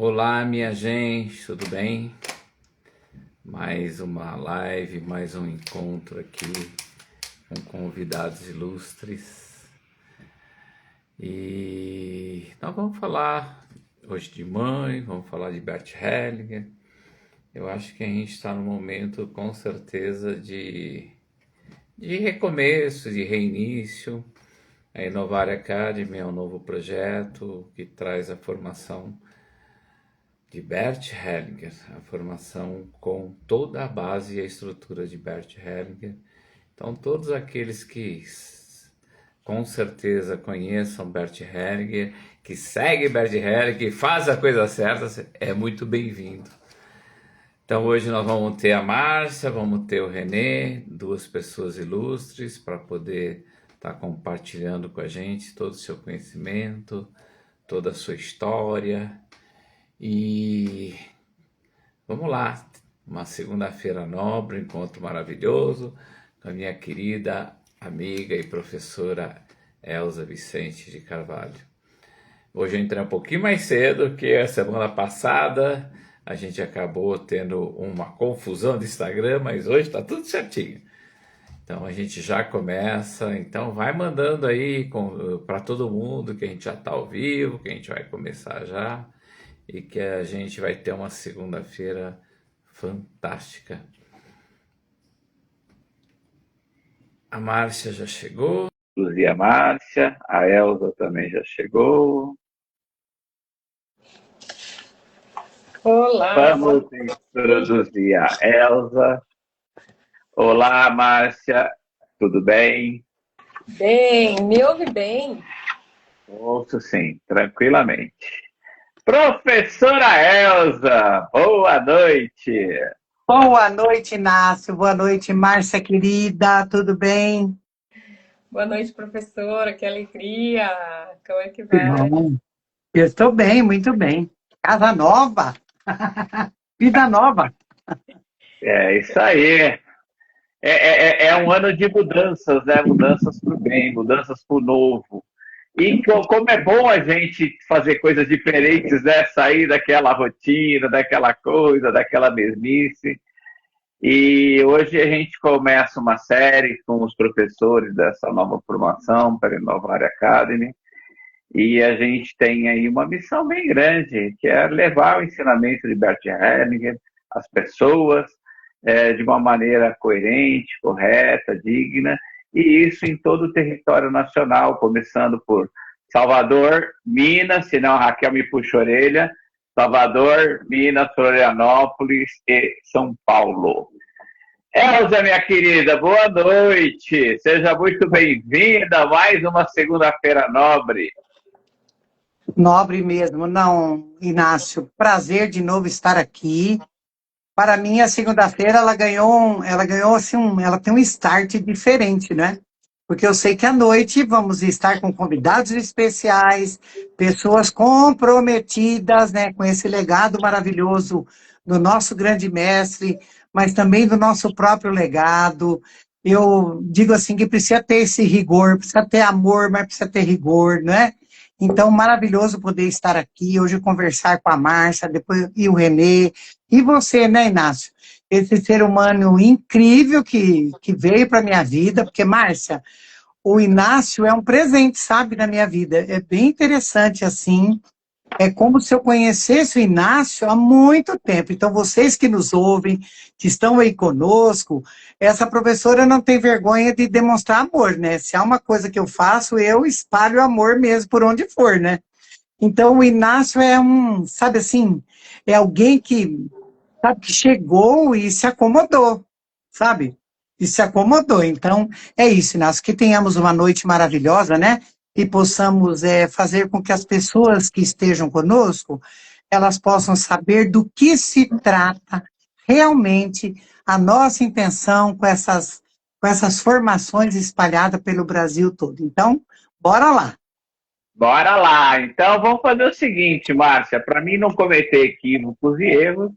Olá, minha gente, tudo bem? Mais uma live, mais um encontro aqui com convidados ilustres. E nós vamos falar hoje de mãe, vamos falar de Bert Hellinger. Eu acho que a gente está no momento, com certeza, de recomeço, de reinício. A Inovar Academy é um novo projeto que traz a formação de Bert Hellinger, a formação com toda a base e a estrutura de Bert Hellinger. Então, todos aqueles que com certeza conheçam Bert Hellinger, que seguem Bert Hellinger, que faz a coisa certa, é muito bem-vindo. Então, hoje nós vamos ter a Márcia, vamos ter o René, duas pessoas ilustres para poder estar compartilhando com a gente todo o seu conhecimento, toda a sua história. E vamos lá, uma segunda-feira nobre, um encontro maravilhoso com a minha querida amiga e professora Elza Vicente de Carvalho. Hoje eu entrei um pouquinho mais cedo que a semana passada, a gente acabou tendo uma confusão de Instagram, mas hoje está tudo certinho. Então a gente já começa, então vai mandando aí para todo mundo que a gente já está ao vivo, que a gente vai começar já. E que a gente vai ter uma segunda-feira fantástica. A Márcia já chegou. Introduzir a Márcia, a Elza também já chegou. Olá. Vamos introduzir a Elza. Olá, Márcia, tudo bem? Bem, me ouve bem? Ouço sim, tranquilamente. Professora Elza, boa noite. Boa noite, Inácio. Boa noite, Márcia querida. Tudo bem? Boa noite, professora. Que alegria. Como é que Que vai? bom. Eu estou bem, muito bem. Casa nova. Vida nova. É isso aí. É um ano de mudanças, né? Mudanças para o bem, mudanças para o novo. E como é bom a gente fazer coisas diferentes, né? Sair daquela rotina, daquela coisa, daquela mesmice. E hoje a gente começa uma série com os professores dessa nova formação para a Inovar Academy. E a gente tem aí uma missão bem grande, que é levar o ensinamento de Bert Hellinger às pessoas de uma maneira coerente, correta, digna, e isso em todo o território nacional, começando por Salvador, Minas, senão a Raquel me puxa a orelha, Salvador, Minas, Florianópolis e São Paulo. Elza, minha querida, boa noite. Seja muito bem-vinda a mais uma segunda-feira nobre. Nobre mesmo. Não, Inácio, prazer de novo estar aqui. Para mim, a segunda-feira ela ganhou assim, ela tem um start diferente, né? Porque eu sei que à noite vamos estar com convidados especiais, pessoas comprometidas, né, com esse legado maravilhoso do nosso grande mestre, mas também do nosso próprio legado. Eu digo assim que precisa ter esse rigor, precisa ter amor, mas precisa ter rigor, né? Então, maravilhoso poder estar aqui, hoje conversar com a Márcia, depois e o Renê, e você, né, Inácio? Esse ser humano incrível que veio para a minha vida, porque, Márcia, o Inácio é um presente, sabe, na minha vida. É bem interessante, assim. É como se eu conhecesse o Inácio há muito tempo. Então, vocês que nos ouvem, que estão aí conosco, essa professora não tem vergonha de demonstrar amor, né? Se há uma coisa que eu faço, eu espalho amor mesmo por onde for, né? Então, o Inácio é sabe assim, é alguém que, sabe, que chegou e se acomodou, sabe? E se acomodou. Então, é isso, Inácio, que tenhamos uma noite maravilhosa, né? E possamos fazer com que as pessoas que estejam conosco, elas possam saber do que se trata realmente a nossa intenção com essas formações espalhadas pelo Brasil todo. Então, bora lá. Bora lá. Então vamos fazer o seguinte, Márcia, para mim não cometer equívocos e erros,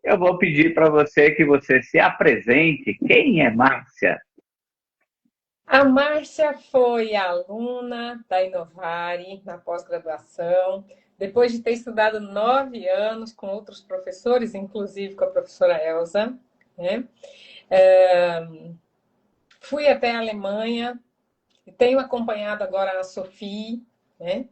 eu vou pedir para você que você se apresente. Quem é Márcia? A Márcia foi aluna da Inovare na pós-graduação, depois de ter estudado 9 anos com outros professores, inclusive com a professora Elza, né? Fui até a Alemanha, e tenho acompanhado agora a Sophie, né?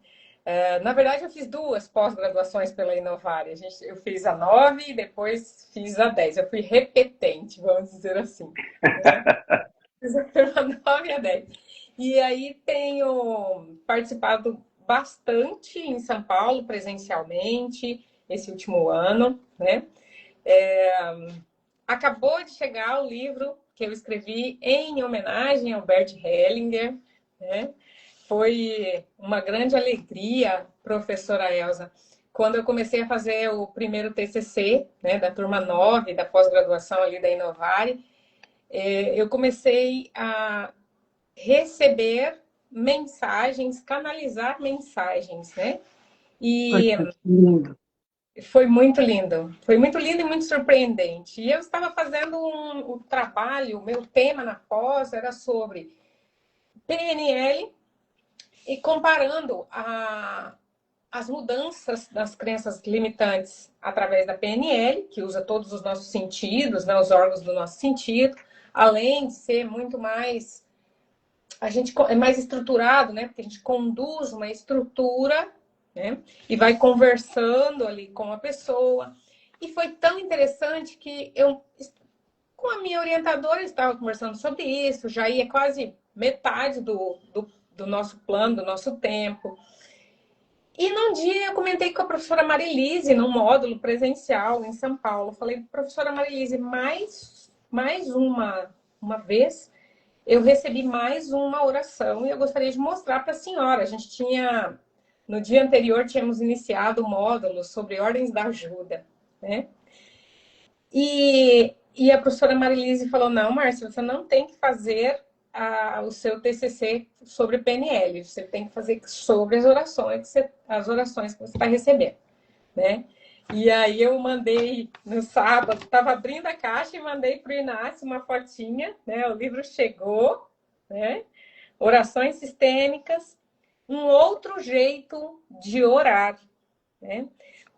Na verdade, eu fiz 2 pós-graduações pela Inovari. Eu fiz a 9 e depois fiz a 10. Eu fui repetente, vamos dizer assim. Né? Fiz a turma 9 e a 10. E aí tenho participado bastante em São Paulo, presencialmente, esse último ano. Né? Acabou de chegar o livro que eu escrevi em homenagem ao Bert Hellinger, né? Foi uma grande alegria, professora Elza, quando eu comecei a fazer o primeiro TCC, né, da turma 9, da pós-graduação ali da Inovari, eu comecei a receber mensagens, canalizar mensagens, né? E Lindo. foi muito lindo e muito surpreendente. E eu estava fazendo um trabalho, o meu tema na pós era sobre PNL e comparando as mudanças das crenças limitantes através da PNL, que usa todos os nossos sentidos, né, os órgãos do nosso sentido, além de ser muito mais... A gente é mais estruturado, né? Porque a gente conduz uma estrutura, né? E vai conversando ali com a pessoa. E foi tão interessante que eu, com a minha orientadora, estava conversando sobre isso, já ia quase metade do nosso plano, do nosso tempo. E num dia eu comentei com a professora Marilise, num módulo presencial em São Paulo. Falei, professora Marilise, mais uma vez eu recebi mais uma oração e eu gostaria de mostrar para a senhora. A gente tinha, no dia anterior, tínhamos iniciado o módulo sobre ordens da ajuda, né? E a professora Marilise falou, não, Márcia, você não tem que fazer o seu TCC sobre PNL, você tem que fazer sobre as orações que você está recebendo, né? E aí eu mandei no sábado, estava abrindo a caixa e mandei para o Inácio uma fotinha, né? O livro chegou, né? Orações sistêmicas, um outro jeito de orar, né?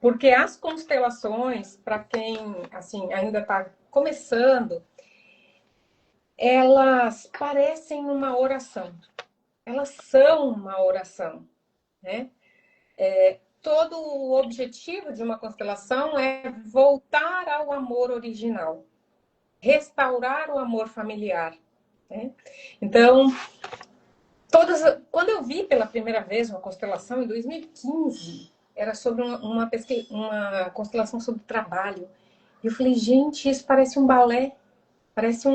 Porque as constelações, para quem assim ainda está começando, elas parecem uma oração. Elas são uma oração, né? Todo o objetivo de uma constelação é voltar ao amor original, restaurar o amor familiar, né? Então, quando eu vi pela primeira vez uma constelação em 2015, era sobre uma constelação sobre trabalho. E eu falei, gente, isso parece um balé, parece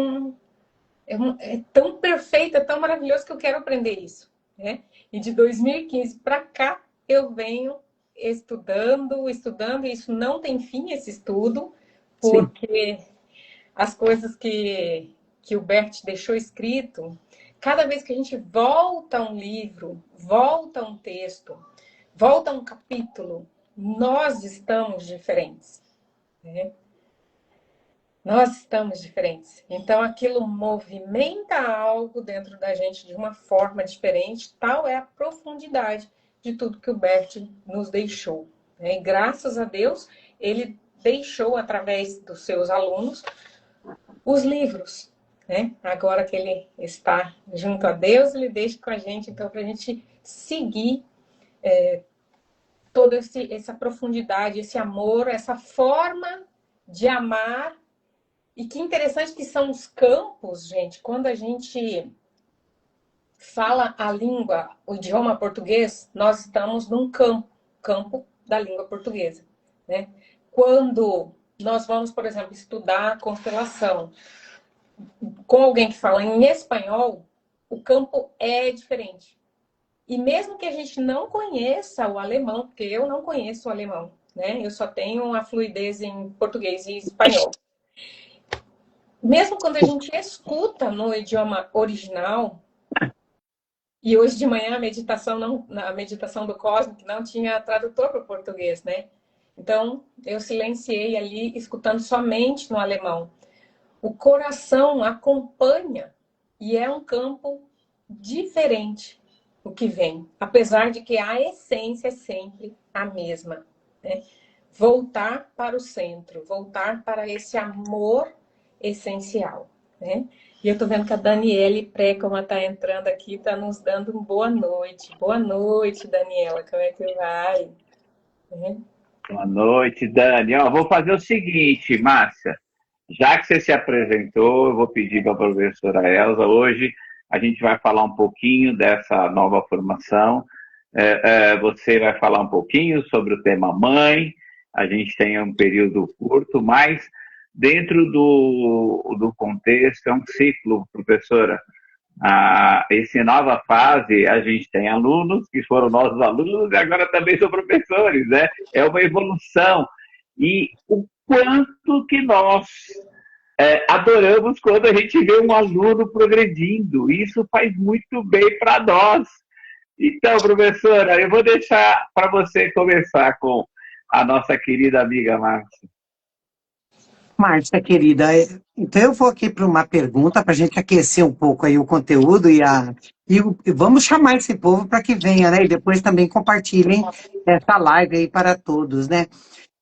é tão perfeito, é tão maravilhoso que eu quero aprender isso, né? E de 2015 para cá eu venho estudando, e isso não tem fim, esse estudo, porque as coisas que o Bert deixou escrito, cada vez que a gente volta a um livro, volta a um texto, volta a um capítulo, nós estamos diferentes, né? Nós estamos diferentes. Então, aquilo movimenta algo dentro da gente de uma forma diferente. Tal é a profundidade de tudo que o Bert nos deixou, né? E graças a Deus, ele deixou, através dos seus alunos, os livros, né? Agora que ele está junto a Deus, ele deixa com a gente, então, para a gente seguir toda essa profundidade, esse amor, essa forma de amar. E que interessante que são os campos, gente. Quando a gente fala a língua, o idioma português, nós estamos num campo da língua portuguesa, né? Quando nós vamos, por exemplo, estudar a constelação com alguém que fala em espanhol, o campo é diferente. E mesmo que a gente não conheça o alemão, porque eu não conheço o alemão, né? Eu só tenho a fluidez em português e espanhol. Mesmo quando a gente escuta no idioma original, e hoje de manhã a meditação do Cosmic não tinha tradutor para o português, né? Então, eu silenciei ali, escutando somente no alemão. O coração acompanha e é um campo diferente. o que vem, apesar de que a essência é sempre a mesma, né? Voltar para o centro, voltar para esse amor essencial, né? E eu tô vendo que a Daniele Précoma tá entrando aqui, tá nos dando uma boa noite. Boa noite, Daniela, como é que vai? Né? Boa noite, Dani. Ó, vou fazer o seguinte, Márcia. Já que você se apresentou, eu vou pedir para a professora Elza. Hoje a gente vai falar um pouquinho dessa nova formação. Você vai falar um pouquinho sobre o tema mãe. A gente tem um período curto, mas dentro do contexto, é um ciclo, professora. Essa nova fase, a gente tem alunos que foram nossos alunos e agora também são professores, né? É uma evolução. E o quanto que nós adoramos quando a gente vê um aluno progredindo. Isso faz muito bem para nós. Então, professora, eu vou deixar para você começar com a nossa querida amiga Márcia. Márcia, querida, então eu vou aqui para uma pergunta para a gente aquecer um pouco aí o conteúdo e vamos chamar esse povo para que venha, né? E depois também compartilhem essa live aí para todos, né?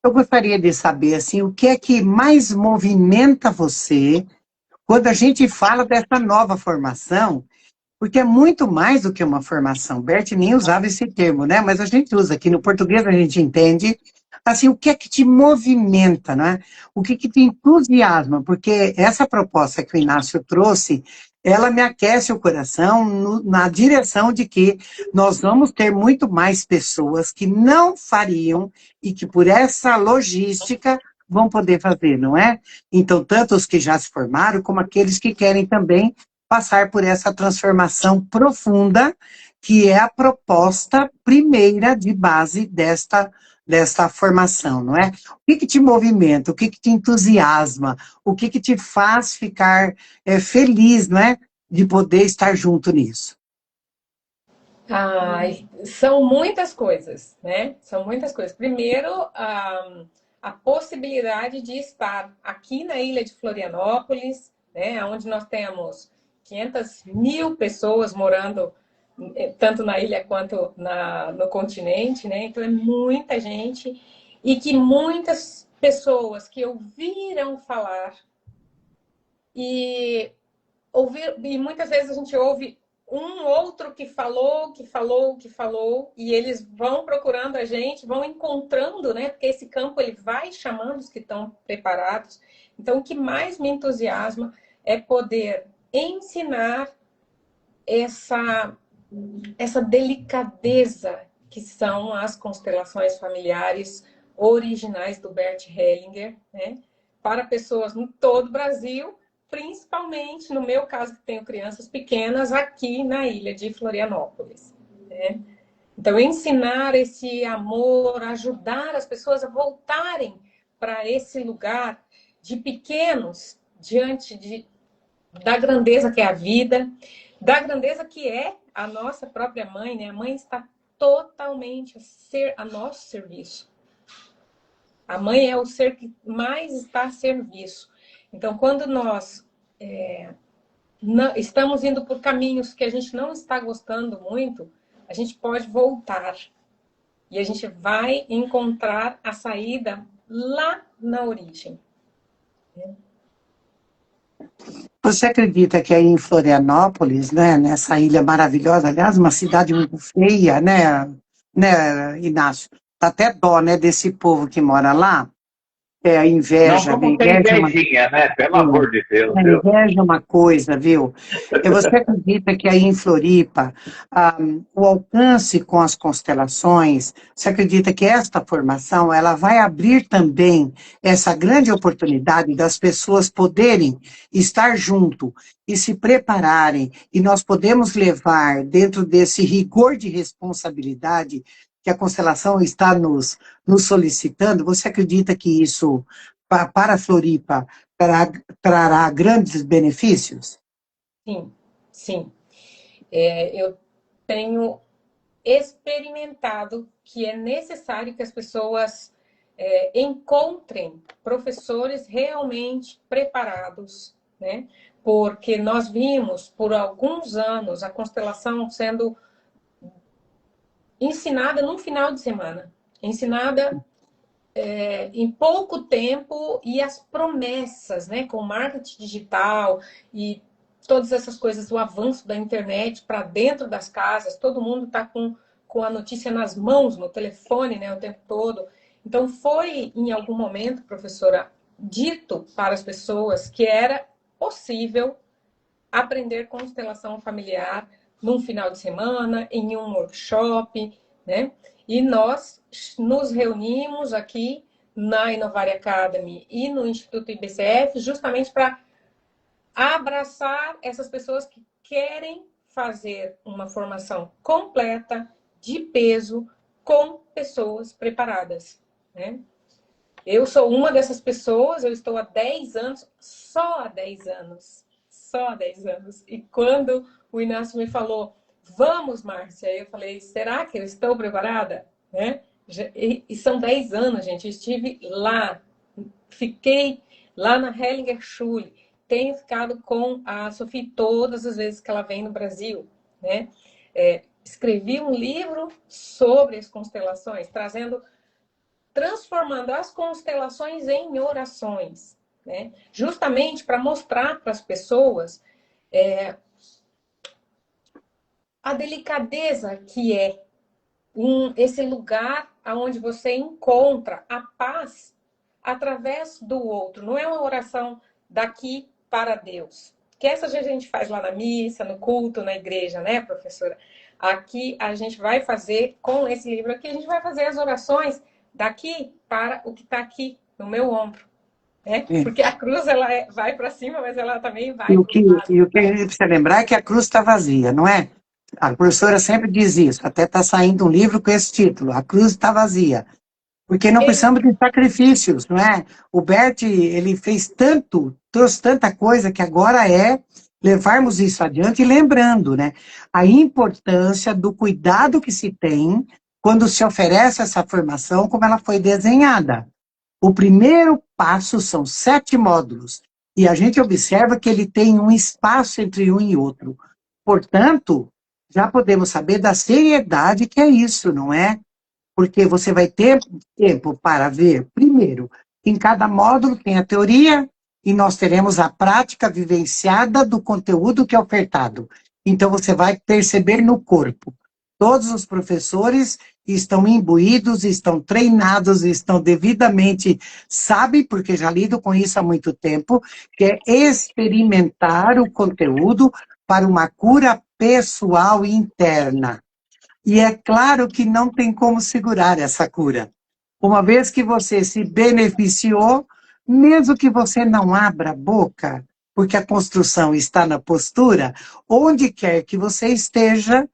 Eu gostaria de saber, assim, o que é que mais movimenta você quando a gente fala dessa nova formação, porque é muito mais do que uma formação. Bert nem usava esse termo, né? Mas a gente usa aqui no português, a gente entende. Assim, o que é que te movimenta, né? O que que te entusiasma? Porque essa proposta que o Inácio trouxe, ela me aquece o coração na direção de que nós vamos ter muito mais pessoas que não fariam e que por essa logística vão poder fazer, não é? Então, tanto os que já se formaram, como aqueles que querem também passar por essa transformação profunda, que é a proposta primeira de base desta formação, não é? O que que te movimenta, o que que te entusiasma, o que que te faz ficar feliz, não é? De poder estar junto nisso. Ai, são muitas coisas, né? São muitas coisas. Primeiro, a possibilidade de estar aqui na ilha de Florianópolis, né? Onde nós temos 500 mil pessoas morando tanto na ilha quanto no continente, né? Então é muita gente e que muitas pessoas que ouviram falar e muitas vezes a gente ouve um outro que falou, e eles vão procurando a gente, vão encontrando, né? Porque esse campo ele vai chamando os que estão preparados. Então, o que mais me entusiasma é poder ensinar essa delicadeza que são as constelações familiares originais do Bert Hellinger, né? Para pessoas em todo o Brasil, principalmente, no meu caso, que tenho crianças pequenas, aqui na ilha de Florianópolis, né? Então, ensinar esse amor, ajudar as pessoas a voltarem para esse lugar de pequenos diante da grandeza que é a vida, da grandeza que é a nossa própria mãe, né? A mãe está totalmente a nosso serviço. A mãe é o ser que mais está a serviço. Então, quando nós estamos indo por caminhos que a gente não está gostando muito, a gente pode voltar. E a gente vai encontrar a saída lá na origem. Você acredita que aí em Florianópolis, né, nessa ilha maravilhosa, aliás, uma cidade muito feia, né, Inácio? Dá até dó, né, desse povo que mora lá. A Não inveja, a vamos ter inveja é uma invejinha, né? Pelo amor de Deus, a viu? inveja é uma coisa, viu? Você acredita que aí em Floripa, o alcance com as constelações, você acredita que esta formação, ela vai abrir também essa grande oportunidade das pessoas poderem estar junto e se prepararem, e nós podemos levar dentro desse rigor de responsabilidade que a constelação está nos solicitando? Você acredita que isso, para Floripa, trará grandes benefícios? Sim, sim. Eu tenho experimentado que é necessário que as pessoas encontrem professores realmente preparados, né? Porque nós vimos por alguns anos a constelação sendo ensinada num final de semana, ensinada em pouco tempo, e as promessas, né, com marketing digital e todas essas coisas, o avanço da internet para dentro das casas, todo mundo está com a notícia nas mãos, no telefone, né, o tempo todo. Então, foi, em algum momento, professora, dito para as pessoas que era possível aprender constelação familiar num final de semana, em um workshop, né? E nós nos reunimos aqui na Inovari Academy e no Instituto IBCF justamente para abraçar essas pessoas que querem fazer uma formação completa, de peso, com pessoas preparadas, né? Eu sou uma dessas pessoas, eu estou há 10 anos, só há 10 anos, só há 10 anos. E quando o Inácio me falou, vamos, Márcia, eu falei, será que eu estou preparada? Né? E são 10 anos, gente, eu estive lá, fiquei lá na Hellinger Schule, tenho ficado com a Sofia todas as vezes que ela vem no Brasil, né? Escrevi um livro sobre as constelações, transformando as constelações em orações, né? Justamente para mostrar para as pessoas a delicadeza que é esse lugar onde você encontra a paz através do outro. Não é uma oração daqui para Deus, que essa a gente faz lá na missa, no culto, na igreja, né, professora? Aqui a gente vai fazer, com esse livro aqui, a gente vai fazer as orações daqui para o que está aqui no meu ombro, né? Porque a cruz ela vai para cima, mas ela também vai para o lado. E o que a gente precisa lembrar é que a cruz está vazia, não é? A professora sempre diz isso, até está saindo um livro com esse título, A Cruz está Vazia. Porque não precisamos de sacrifícios, não é? O Bert, ele fez tanto, trouxe tanta coisa que agora é levarmos isso adiante e lembrando, né? A importância do cuidado que se tem quando se oferece essa formação como ela foi desenhada. O primeiro passo são 7 módulos e a gente observa que ele tem um espaço entre um e outro. Portanto, já podemos saber da seriedade que é isso, não é? Porque você vai ter tempo para ver, primeiro, em cada módulo tem a teoria e nós teremos a prática vivenciada do conteúdo que é ofertado. Então, você vai perceber no corpo. Todos os professores estão imbuídos, estão treinados, estão devidamente, sabem, porque já lido com isso há muito tempo, que é experimentar o conteúdo para uma cura pessoal interna. E é claro que não tem como segurar essa cura. Uma vez que você se beneficiou, mesmo que você não abra a boca, porque a construção está na postura, onde quer que você esteja,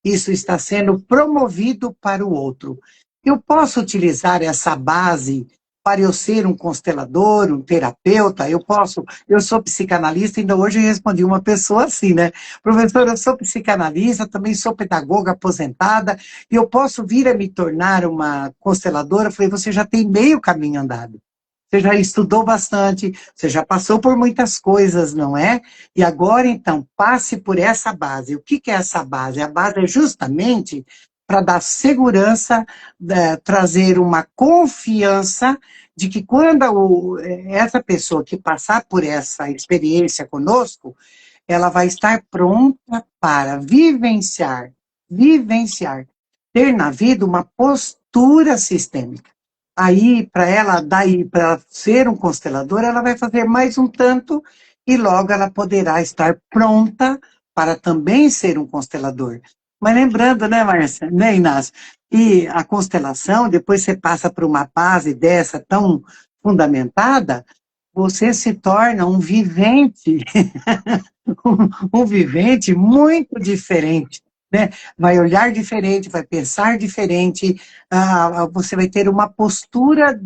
isso está sendo promovido para o outro. Eu posso utilizar essa base para eu ser um constelador, um terapeuta, eu sou psicanalista, ainda hoje eu respondi uma pessoa assim, né? Professor, eu sou psicanalista, também sou pedagoga aposentada, e eu posso vir a me tornar uma consteladora? Eu falei, você já tem meio caminho andado. Você já estudou bastante, você já passou por muitas coisas, não é? E agora, então, passe por essa base. O que é essa base? A base é justamente para dar segurança, trazer uma confiança de que quando essa pessoa que passar por essa experiência conosco, ela vai estar pronta para vivenciar, ter na vida uma postura sistêmica. Aí, para ela ser um constelador, ela vai fazer mais um tanto e logo ela poderá estar pronta para também ser um constelador. Mas lembrando, né, Márcia, né, Inácio, que a constelação, depois você passa por uma base dessa tão fundamentada, você se torna um vivente, um vivente muito diferente, né? Vai olhar diferente, vai pensar diferente, você vai ter uma postura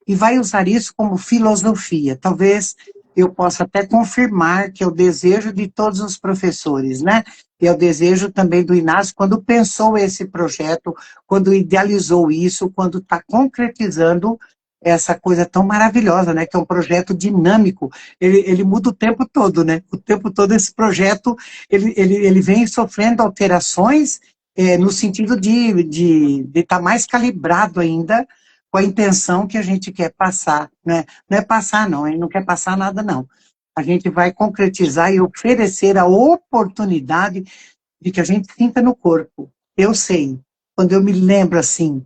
e vai usar isso como filosofia. Talvez eu possa até confirmar que é o desejo de todos os professores, né? E é o desejo também do Inácio, quando pensou esse projeto, quando idealizou isso, quando está concretizando, essa coisa tão maravilhosa, né? Que é um projeto dinâmico. Ele muda o tempo todo, né? O tempo todo esse projeto, ele vem sofrendo alterações no sentido de estar mais calibrado ainda com a intenção que a gente quer passar, né? Não é passar, não, ele não quer passar nada, não. A gente vai concretizar e oferecer a oportunidade de que a gente sinta no corpo. Eu sei, quando eu me lembro, assim,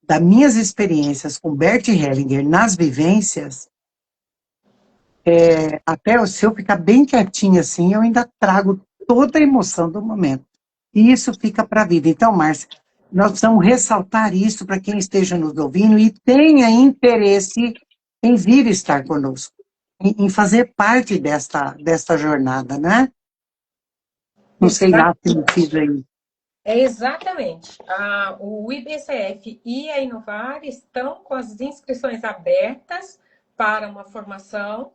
das minhas experiências com Bert Hellinger nas vivências, até se eu ficar bem quietinho assim, eu ainda trago toda a emoção do momento. E isso fica para a vida. Então, Márcia, nós precisamos ressaltar isso para quem esteja nos ouvindo e tenha interesse em vir estar conosco, em fazer parte desta jornada, né? Não sei lá se me fiz aí. É exatamente. O IBCF e a Inovar estão com as inscrições abertas para uma formação,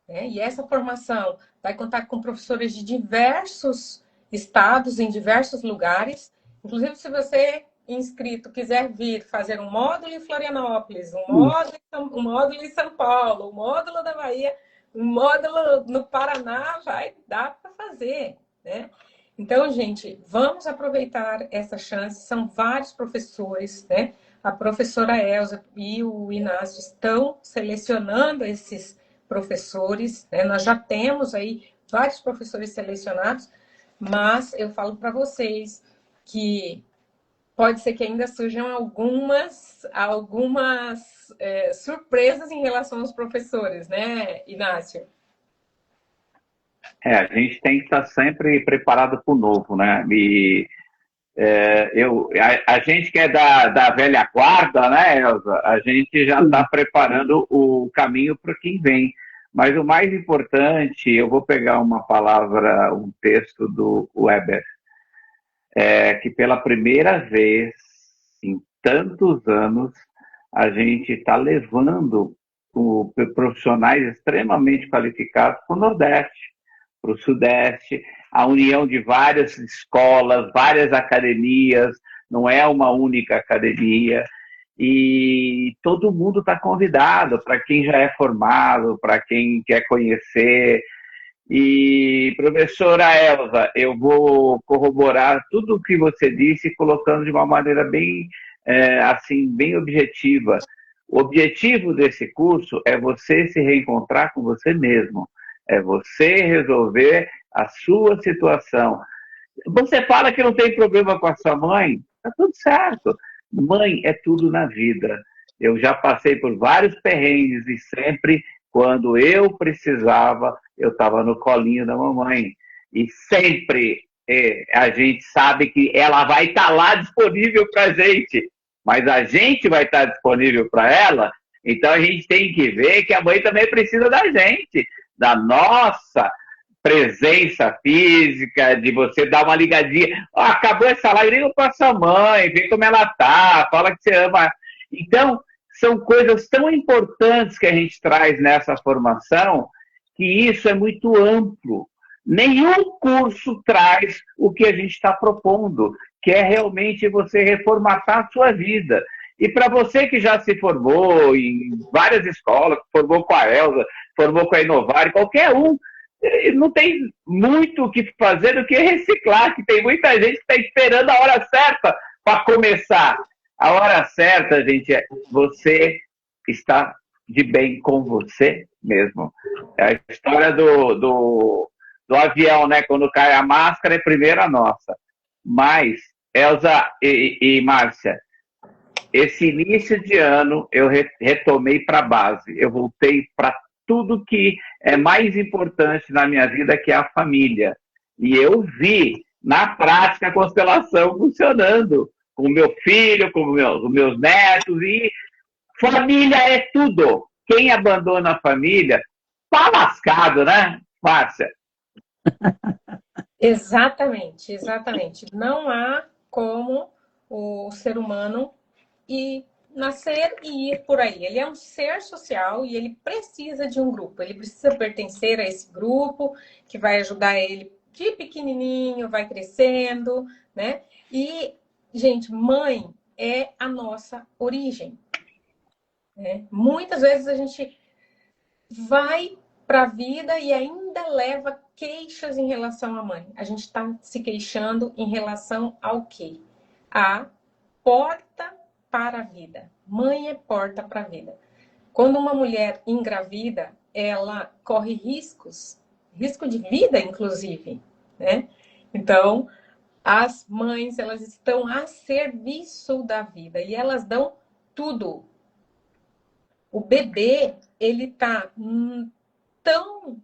né? E essa formação vai contar com professores de diversos estados, em diversos lugares. Inclusive, se você, inscrito, quiser vir fazer um módulo em Florianópolis, um módulo em São Paulo, um módulo da Bahia, um módulo no Paraná, vai dar para fazer, né? Então, gente, vamos aproveitar essa chance. São vários professores, né? A professora Elza e o Inácio estão selecionando esses professores, né? Nós já temos aí vários professores selecionados, mas eu falo para vocês que pode ser que ainda surjam algumas surpresas em relação aos professores, né, Inácio? A gente tem que estar sempre preparado para o novo, né? A gente que é da velha guarda, né, Elza? A gente já está preparando o caminho para quem vem. Mas o mais importante, eu vou pegar uma palavra, um texto do Weber, que pela primeira vez em tantos anos a gente está levando profissionais extremamente qualificados para o Nordeste, para o Sudeste, a união de várias escolas, várias academias, não é uma única academia, e todo mundo está convidado, para quem já é formado, para quem quer conhecer. E, professora Elza, eu vou corroborar tudo o que você disse, colocando de uma maneira bem, assim, bem objetiva. O objetivo desse curso é você se reencontrar com você mesmo, é você resolver a sua situação. Você fala que não tem problema com a sua mãe, tá tudo certo. Mãe é tudo na vida. Eu já passei por vários perrengues e sempre, quando eu precisava, eu estava no colinho da mamãe. E sempre a gente sabe que ela vai estar lá disponível para a gente, mas a gente vai estar disponível para ela. Então a gente tem que ver que a mãe também precisa da gente, da nossa presença física, de você dar uma ligadinha. Acabou essa live, liga para sua mãe, vê como ela tá, fala que você ama. Então, são coisas tão importantes que a gente traz nessa formação, que isso é muito amplo. Nenhum curso traz o que a gente está propondo, que é realmente você reformatar a sua vida. E para você que já se formou em várias escolas, formou com a Elza, formou com a Inovar, qualquer um, não tem muito o que fazer do que reciclar, que tem muita gente que está esperando a hora certa para começar. A hora certa, gente, é você estar de bem com você mesmo. É a história do avião, né? Quando cai a máscara, é primeiro a nossa. Mas, Elza e Márcia, esse início de ano eu retomei para a base. Eu voltei para tudo que é mais importante na minha vida, que é a família. E eu vi, na prática, a constelação funcionando, com o meu filho, com os meus netos, e família é tudo. Quem abandona a família, tá lascado, né, Márcia? Exatamente, exatamente. Não há como o ser humano nascer e ir por aí. Ele é um ser social e ele precisa de um grupo. Ele precisa pertencer a esse grupo que vai ajudar ele de pequenininho, vai crescendo, né? E, gente, mãe é a nossa origem. né? Muitas vezes a gente vai para a vida e ainda leva queixas em relação à mãe. A gente está se queixando em relação ao quê? A porta para a vida. Mãe é porta para a vida. Quando uma mulher engravida, ela corre riscos, risco de vida, inclusive, né? Então, as mães, elas estão a serviço da vida e elas dão tudo. O bebê, ele tá tão...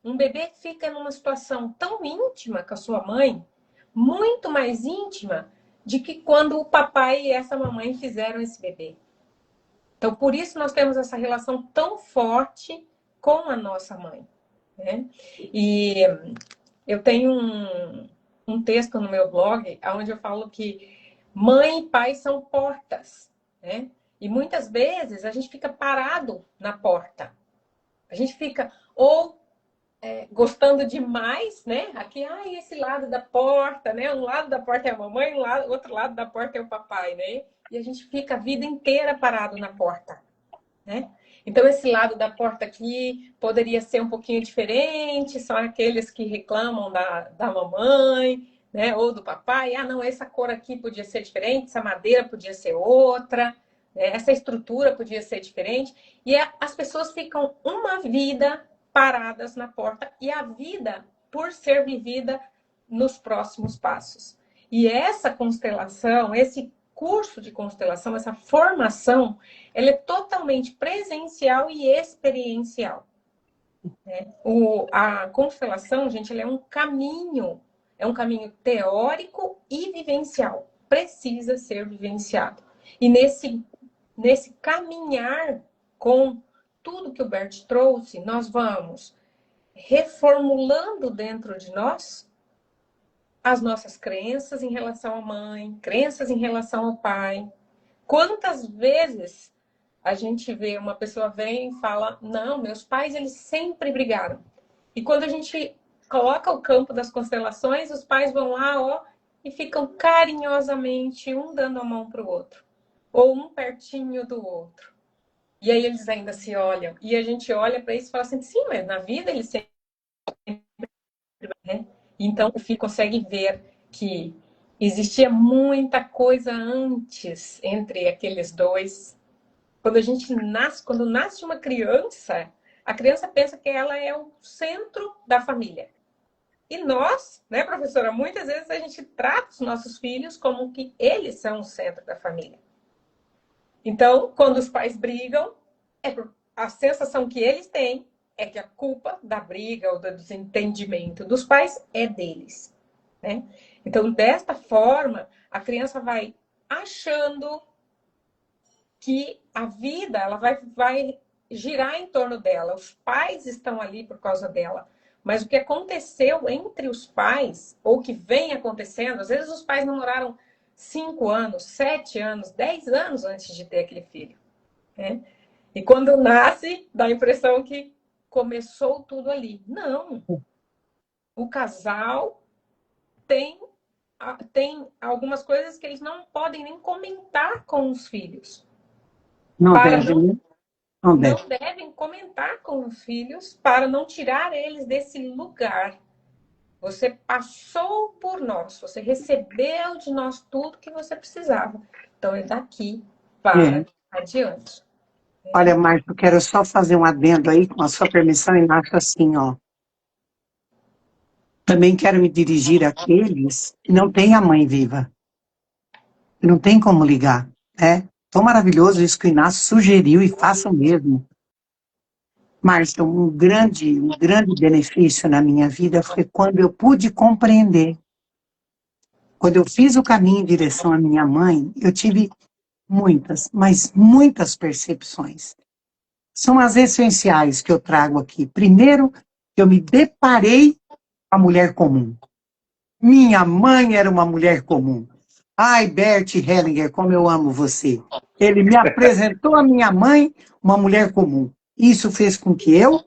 Um bebê fica numa situação tão íntima com a sua mãe, muito mais íntima de que quando o papai e essa mamãe fizeram esse bebê. Então, por isso nós temos essa relação tão forte com a nossa mãe, né? E eu tenho um texto no meu blog onde eu falo que mãe e pai são portas, né? E muitas vezes a gente fica parado na porta. A gente fica ou gostando demais, né? Aqui, esse lado da porta, né? Um lado da porta é a mamãe, outro lado da porta é o papai, né? E a gente fica a vida inteira parado na porta, né? Então, esse lado da porta aqui poderia ser um pouquinho diferente, são aqueles que reclamam da mamãe, né? Ou do papai. Não, essa cor aqui podia ser diferente, essa madeira podia ser outra, né? Essa estrutura podia ser diferente. E as pessoas ficam uma vida paradas na porta e a vida por ser vivida nos próximos passos. E essa constelação, esse curso de constelação, essa formação, ela é totalmente presencial e experiencial. Né? A constelação, gente, ela é um caminho teórico e vivencial. Precisa ser vivenciado. E nesse caminhar com tudo que o Bert trouxe, nós vamos reformulando dentro de nós as nossas crenças em relação à mãe, crenças em relação ao pai. Quantas vezes a gente vê uma pessoa vem e fala, não, meus pais, eles sempre brigaram. E quando a gente coloca o campo das constelações, os pais vão lá, e ficam carinhosamente um dando a mão para o outro. Ou um pertinho do outro. E aí eles ainda se olham. E a gente olha para isso e fala assim, sim, mas na vida eles sempre... Né? Então, o filho consegue ver que existia muita coisa antes entre aqueles dois. Quando nasce uma criança, a criança pensa que ela é o centro da família. E nós, né, professora, muitas vezes a gente trata os nossos filhos como que eles são o centro da família. Então, quando os pais brigam, a sensação que eles têm é que a culpa da briga ou do desentendimento dos pais é deles, né? Então, desta forma, a criança vai achando que a vida ela vai girar em torno dela. Os pais estão ali por causa dela. Mas o que aconteceu entre os pais, ou que vem acontecendo, às vezes os pais namoraram 5 anos, 7 anos, 10 anos antes de ter aquele filho, né? E quando nasce, dá a impressão que começou tudo ali. Não. O casal tem algumas coisas que eles não podem nem comentar com os filhos. Não devem. Não devem comentar com os filhos para não tirar eles desse lugar. Você passou por nós, você recebeu de nós tudo que você precisava. Então, ele está aqui para adiante. Olha, Márcio, eu quero só fazer um adendo aí, com a sua permissão, e acho assim, Também quero me dirigir àqueles que não têm a mãe viva. Que não tem como ligar, né? Tão maravilhoso isso que o Inácio sugeriu e faça o mesmo. Márcio, um grande benefício na minha vida foi quando eu pude compreender. Quando eu fiz o caminho em direção à minha mãe, eu tive muitas, mas muitas percepções. São as essenciais que eu trago aqui. Primeiro, eu me deparei com a mulher comum. Minha mãe era uma mulher comum. Ai, Bert Hellinger, como eu amo você. Ele me apresentou a minha mãe, uma mulher comum. Isso fez com que eu,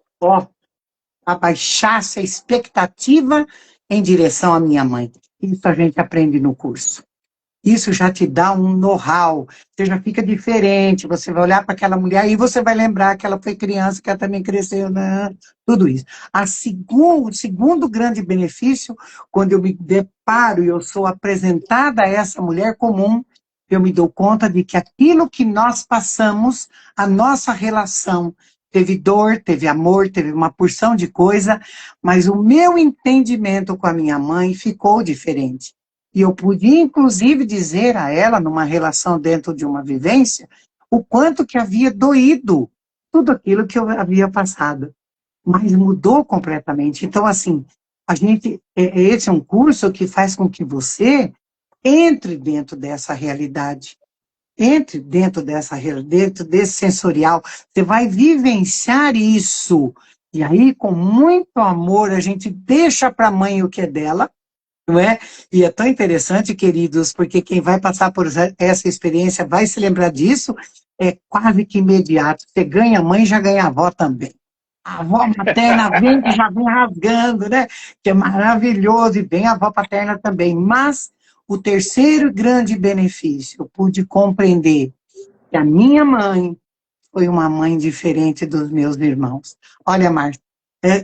abaixasse a expectativa em direção à minha mãe. Isso a gente aprende no curso. Isso já te dá um know-how, você já fica diferente, você vai olhar para aquela mulher e você vai lembrar que ela foi criança, que ela também cresceu, né? Tudo isso. O segundo grande benefício, quando eu me deparo e eu sou apresentada a essa mulher comum, eu me dou conta de que aquilo que nós passamos, a nossa relação, teve dor, teve amor, teve uma porção de coisa, mas o meu entendimento com a minha mãe ficou diferente. E eu podia, inclusive, dizer a ela, numa relação dentro de uma vivência, o quanto que havia doído tudo aquilo que eu havia passado. Mas mudou completamente. Então, assim, esse é um curso que faz com que você entre dentro dessa realidade. Entre dentro desse sensorial. Você vai vivenciar isso. E aí, com muito amor, a gente deixa para a mãe o que é dela, não é? E é tão interessante, queridos, porque quem vai passar por essa experiência vai se lembrar disso, é quase que imediato. Você ganha a mãe, já ganha a avó também. A avó materna vem que já vem rasgando, né? Que é maravilhoso, e vem a avó paterna também. Mas o terceiro grande benefício, eu pude compreender que a minha mãe foi uma mãe diferente dos meus irmãos. Olha, Márcia,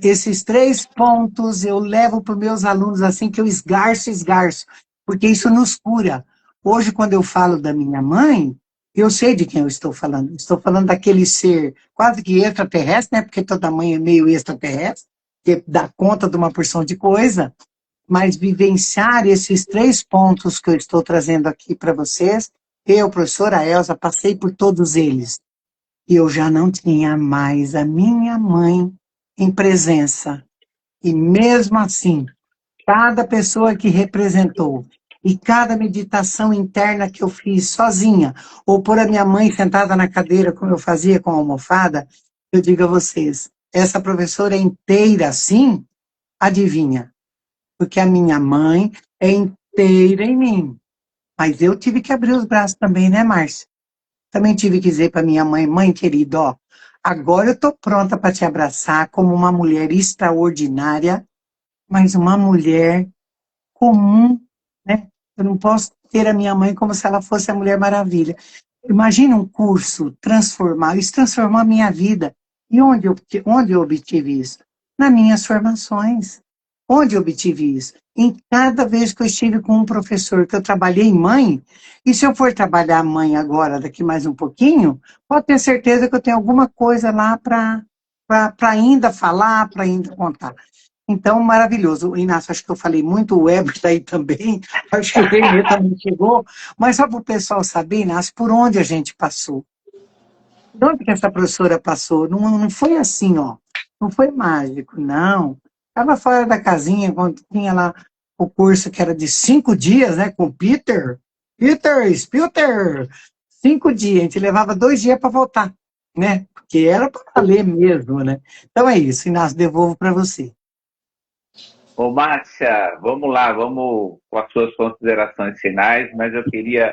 esses 3 pontos eu levo para os meus alunos assim que eu esgarço, porque isso nos cura. Hoje, quando eu falo da minha mãe, eu sei de quem eu estou falando. Estou falando daquele ser quase que extraterrestre, né? Porque toda mãe é meio extraterrestre, que dá conta de uma porção de coisa, mas vivenciar esses 3 pontos que eu estou trazendo aqui para vocês, eu, professora Elza, passei por todos eles. E eu já não tinha mais a minha mãe em presença. E mesmo assim, cada pessoa que representou e cada meditação interna que eu fiz sozinha, ou por a minha mãe sentada na cadeira, como eu fazia com a almofada, eu digo a vocês, essa professora é inteira assim, adivinha? Porque a minha mãe é inteira em mim. Mas eu tive que abrir os braços também, né, Márcia? Também tive que dizer para minha mãe, mãe querida, ó, agora eu estou pronta para te abraçar como uma mulher extraordinária, mas uma mulher comum, né? Eu não posso ter a minha mãe como se ela fosse a Mulher Maravilha. Imagina um curso transformar, isso transformou a minha vida. E onde eu obtive isso? Nas minhas formações. Onde eu obtive isso? Em cada vez que eu estive com um professor, que eu trabalhei mãe, e se eu for trabalhar mãe agora, daqui mais um pouquinho, pode ter certeza que eu tenho alguma coisa lá para ainda falar, para ainda contar. Então, maravilhoso. Inácio, acho que eu falei muito, o Weber está aí também, acho que o Renê também chegou, mas só para o pessoal saber, Inácio, por onde a gente passou. De onde que essa professora passou? Não, não foi assim, ó. Não foi mágico, não. Estava fora da casinha, quando tinha lá o curso que era de 5 dias, né, com o Peter. Peter, 5 dias. A gente levava 2 dias para voltar, né? Porque era para ler mesmo, né? Então é isso, Inácio, devolvo para você. Ô, Márcia, vamos lá, vamos com as suas considerações finais, mas eu queria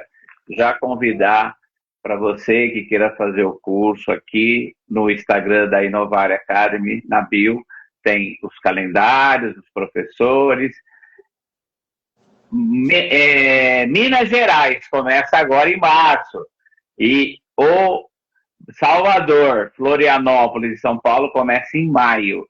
já convidar para você que queira fazer o curso aqui no Instagram da Inovar Academy, na bio, tem os calendários, os professores. Minas Gerais começa agora em março, e o Salvador, Florianópolis e São Paulo começa em maio.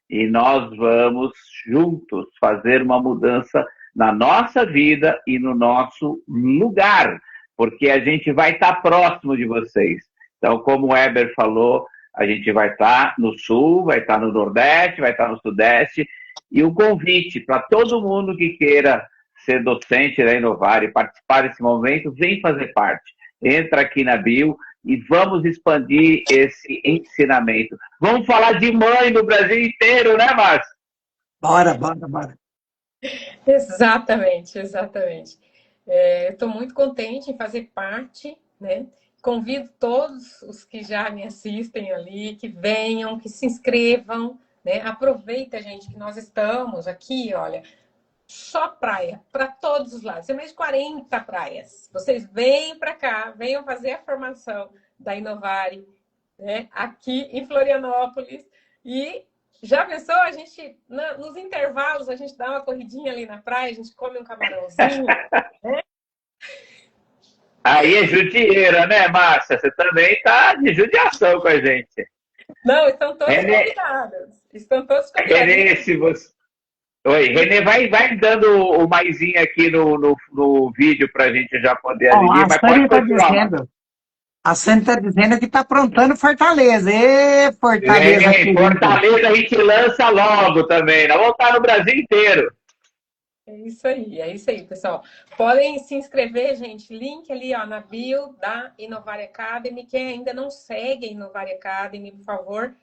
E nós vamos juntos fazer uma mudança na nossa vida e no nosso lugar, porque a gente vai estar próximo de vocês. Então, como o Weber falou, a gente vai estar no Sul, vai estar no Nordeste, vai estar no Sudeste, e o convite para todo mundo que queira ser docente da Inovar e participar desse momento, vem fazer parte. Entra aqui na bio e vamos expandir esse ensinamento. Vamos falar de mãe no Brasil inteiro, né, Márcio? Bora, bora, bora. Exatamente, exatamente. Estou muito contente em fazer parte, né? Convido todos os que já me assistem ali, que venham, que se inscrevam, né? Aproveita, gente, que nós estamos aqui, olha, só praia, para todos os lados. Tem mais de 40 praias. Vocês vêm para cá, venham fazer a formação da Inovare, né? Aqui em Florianópolis. E já pensou? A gente, nos intervalos, a gente dá uma corridinha ali na praia, a gente come um camarãozinho, né? Aí é judieira, né, Márcia? Você também tá de judiação com a gente. Não, estão todos Renê, convidados. Estão todos convidados. Renê, se você... Oi, Renê, vai dando o maisinho aqui no vídeo para a gente já poder Bom, aderir, mas pode continuar, Márcia. a Sânia está dizendo que está aprontando Fortaleza. Ê, Fortaleza, Fortaleza a gente lança logo também. Nós vamos estar no Brasil inteiro. É isso aí, pessoal. Podem se inscrever, gente. Link ali, ó, na bio da Inovar Academy. Quem ainda não segue a Inovar Academy, por favor,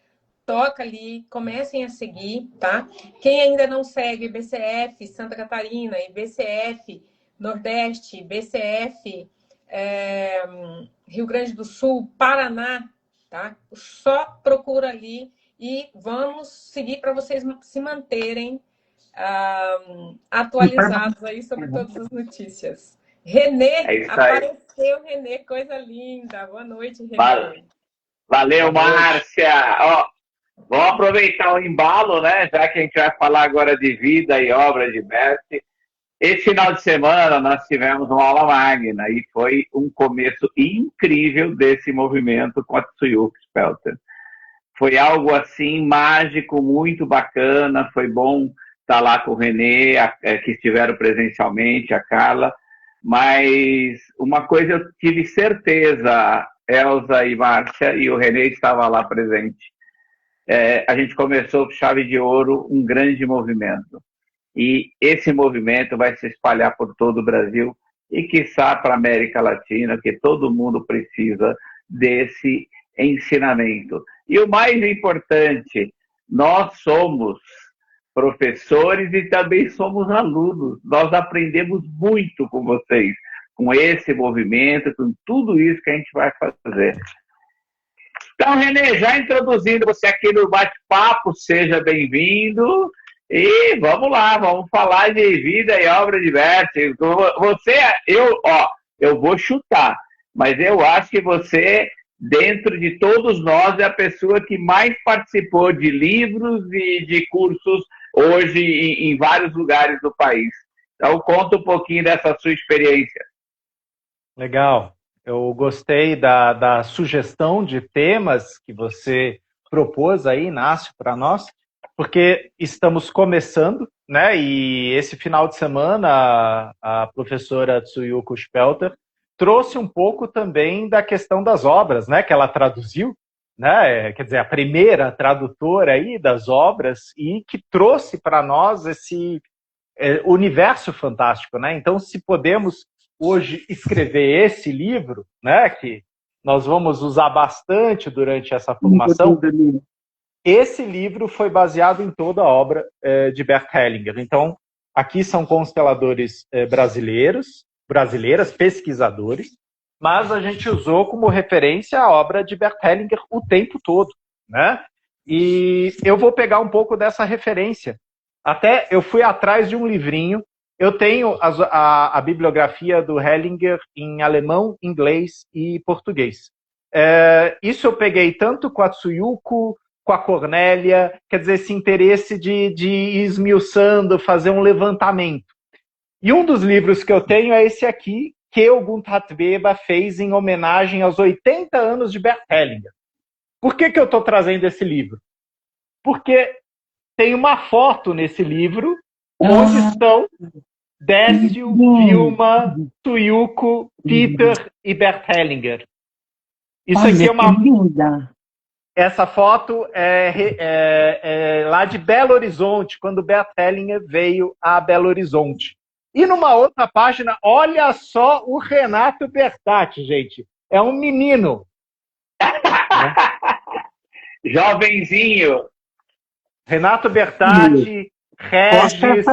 toca ali, comecem a seguir, tá? Quem ainda não segue BCF Santa Catarina e BCF Nordeste, BCF Rio Grande do Sul, Paraná, tá? Só procura ali e vamos seguir para vocês se manterem atualizados aí sobre todas as notícias. Renê, apareceu Renê, coisa linda. Boa noite, Renê. Valeu, Márcia. Ó, vamos aproveitar o embalo, né? Já que a gente vai falar agora de vida e obra de Bert. Esse final de semana nós tivemos uma aula magna e foi um começo incrível desse movimento com a Tsuyuki Spelter. Foi algo assim mágico, muito bacana, foi bom estar lá com o Renê, que estiveram presencialmente, a Carla, mas uma coisa eu tive certeza, Elza e Márcia, e o Renê estava lá presente. A gente começou com chave de ouro um grande movimento. E esse movimento vai se espalhar por todo o Brasil e, quiçá, para a América Latina, que todo mundo precisa desse ensinamento. E o mais importante, nós somos professores e também somos alunos. Nós aprendemos muito com vocês, com esse movimento, com tudo isso que a gente vai fazer. Então, Renê, já introduzindo você aqui no bate-papo, seja bem-vindo. E vamos lá, vamos falar de vida e obra de Bert. Eu vou chutar, mas eu acho que você, dentro de todos nós, é a pessoa que mais participou de livros e de cursos hoje em vários lugares do país. Então, conta um pouquinho dessa sua experiência. Legal. Eu gostei da sugestão de temas que você propôs aí, Inácio, para nós, porque estamos começando, né? E esse final de semana a professora Tsuyuko Spelter trouxe um pouco também da questão das obras, né? Que ela traduziu, né? Quer dizer, a primeira tradutora aí das obras e que trouxe para nós esse universo fantástico, né? Então, se podemos hoje escrever esse livro, né? Que nós vamos usar bastante durante essa formação. Esse livro foi baseado em toda a obra de Bert Hellinger. Então, aqui são consteladores brasileiras, pesquisadores, mas a gente usou como referência a obra de Bert Hellinger o tempo todo, né? E eu vou pegar um pouco dessa referência. Até eu fui atrás de um livrinho. Eu tenho a bibliografia do Hellinger em alemão, inglês e português. Isso eu peguei tanto com a Tsuyuko, com a Cornélia, quer dizer, esse interesse de ir esmiuçando, fazer um levantamento. E um dos livros que eu tenho é esse aqui, que o Gunther Weber fez em homenagem aos 80 anos de Bert Hellinger. Por que eu estou trazendo esse livro? Porque tem uma foto nesse livro onde estão Décio, Vilma, Tsuyuko, Peter e Bert Hellinger. Isso aqui é uma... linda. Essa foto é lá de Belo Horizonte, quando Bert Hellinger veio a Belo Horizonte. E numa outra página, olha só o Renato Bertatti, gente. É um menino. Né? Jovenzinho. Renato Bertatti, Regis...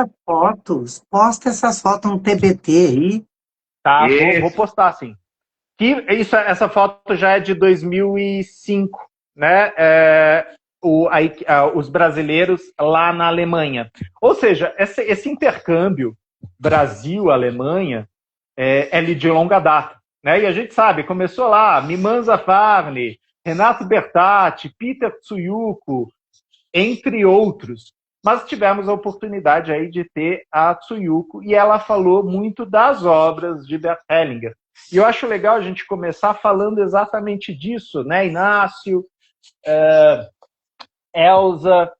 Posta essas fotos no TBT aí. Tá, vou postar sim. Essa foto já é de 2005. Né, os brasileiros lá na Alemanha. Ou seja, esse intercâmbio Brasil-Alemanha é de longa data. Né? E a gente sabe, começou lá, Mimanza Farney, Renato Bertatti, Peter Tsuyuko, entre outros. Mas tivemos a oportunidade aí de ter a Tsuyuko e ela falou muito das obras de Bert Hellinger. E eu acho legal a gente começar falando exatamente disso, né, Inácio, Elza,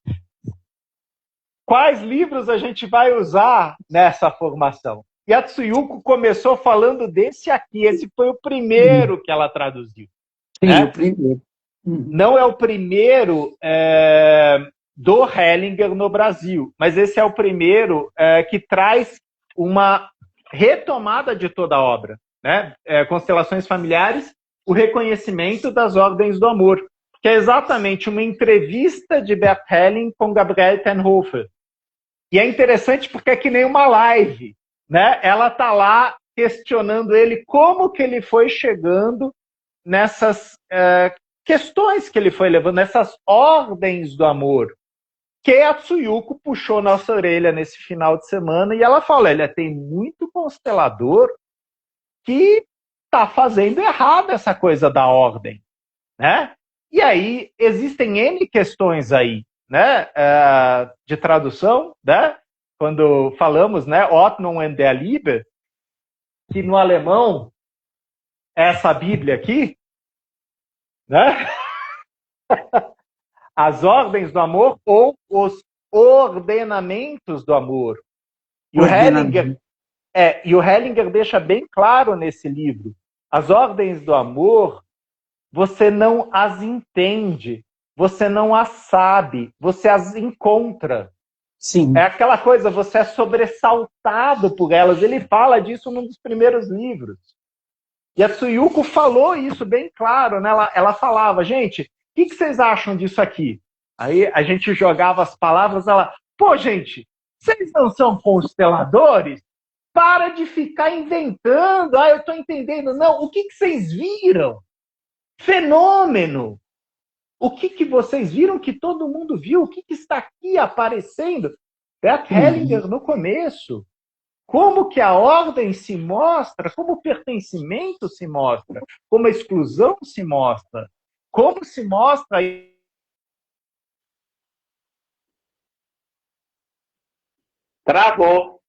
quais livros a gente vai usar nessa formação? E a Tsuyuko começou falando desse aqui, esse foi o primeiro que ela traduziu. Sim, né? o primeiro. Não é o primeiro do Hellinger no Brasil, mas esse é o primeiro que traz uma retomada de toda a obra, né? Constelações Familiares, o reconhecimento das ordens do amor, que é exatamente uma entrevista de Bert Helling com Gabriel Tenhofer. E é interessante porque é que nem uma live, né? Ela está lá questionando ele como que ele foi chegando nessas questões que ele foi levando, nessas ordens do amor, que a Tsuyuko puxou nossa orelha nesse final de semana e ela fala, olha, tem muito constelador que está fazendo errado essa coisa da ordem, né? E aí existem N questões aí, né, de tradução, né? Quando falamos, né, Ordnung und der Liebe, que no alemão é essa Bíblia aqui, né? As ordens do amor ou os ordenamentos do amor. E o Hellinger deixa bem claro nesse livro, as ordens do amor, você não as entende, você não as sabe, você as encontra. Sim. É aquela coisa, você é sobressaltado por elas. Ele fala disso num dos primeiros livros. E a Tsuyuko falou isso bem claro, né? Ela falava, gente, o que vocês acham disso aqui? Aí a gente jogava as palavras, ela, pô, gente, vocês não são consteladores? Para de ficar inventando. Ah, eu estou entendendo. Não, o que vocês viram? Fenômeno. O que vocês viram que todo mundo viu? O que está aqui aparecendo? Bert Hellinger no começo. Como que a ordem se mostra, como o pertencimento se mostra, como a exclusão se mostra, como se mostra... Travou.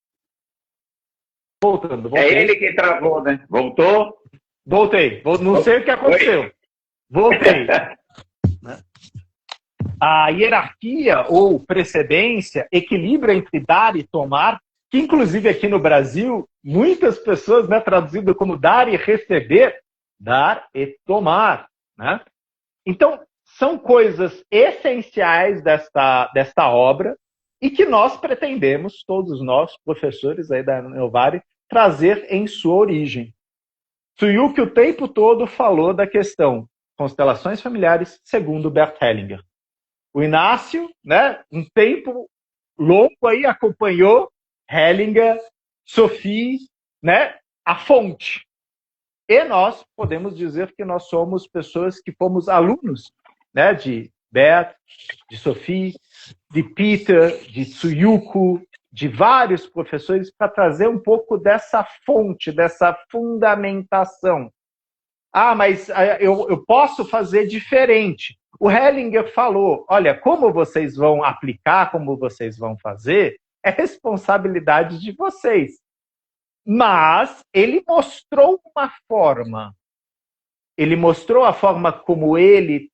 Voltando. É ele que travou, né? Voltou? Voltei. Não sei o que aconteceu. Oi. Voltei. A hierarquia ou precedência, equilíbrio entre dar e tomar, que inclusive aqui no Brasil, muitas pessoas, né, traduzido como dar e receber, dar e tomar, né? Então, são coisas essenciais desta obra e que nós pretendemos, todos nós, professores aí da Neovari, trazer em sua origem. Tsuyuki o tempo todo falou da questão constelações familiares segundo Bert Hellinger. O Inácio, né, um tempo longo aí acompanhou Hellinger, Sophie, né, a fonte. E nós podemos dizer que nós somos pessoas que fomos alunos, né, de Bert, de Sophie, de Peter, de Tsuyuko, de vários professores para trazer um pouco dessa fonte, dessa fundamentação. Ah, mas eu posso fazer diferente. O Hellinger falou, olha, como vocês vão aplicar, como vocês vão fazer, é responsabilidade de vocês. Mas ele mostrou uma forma. Ele mostrou a forma como ele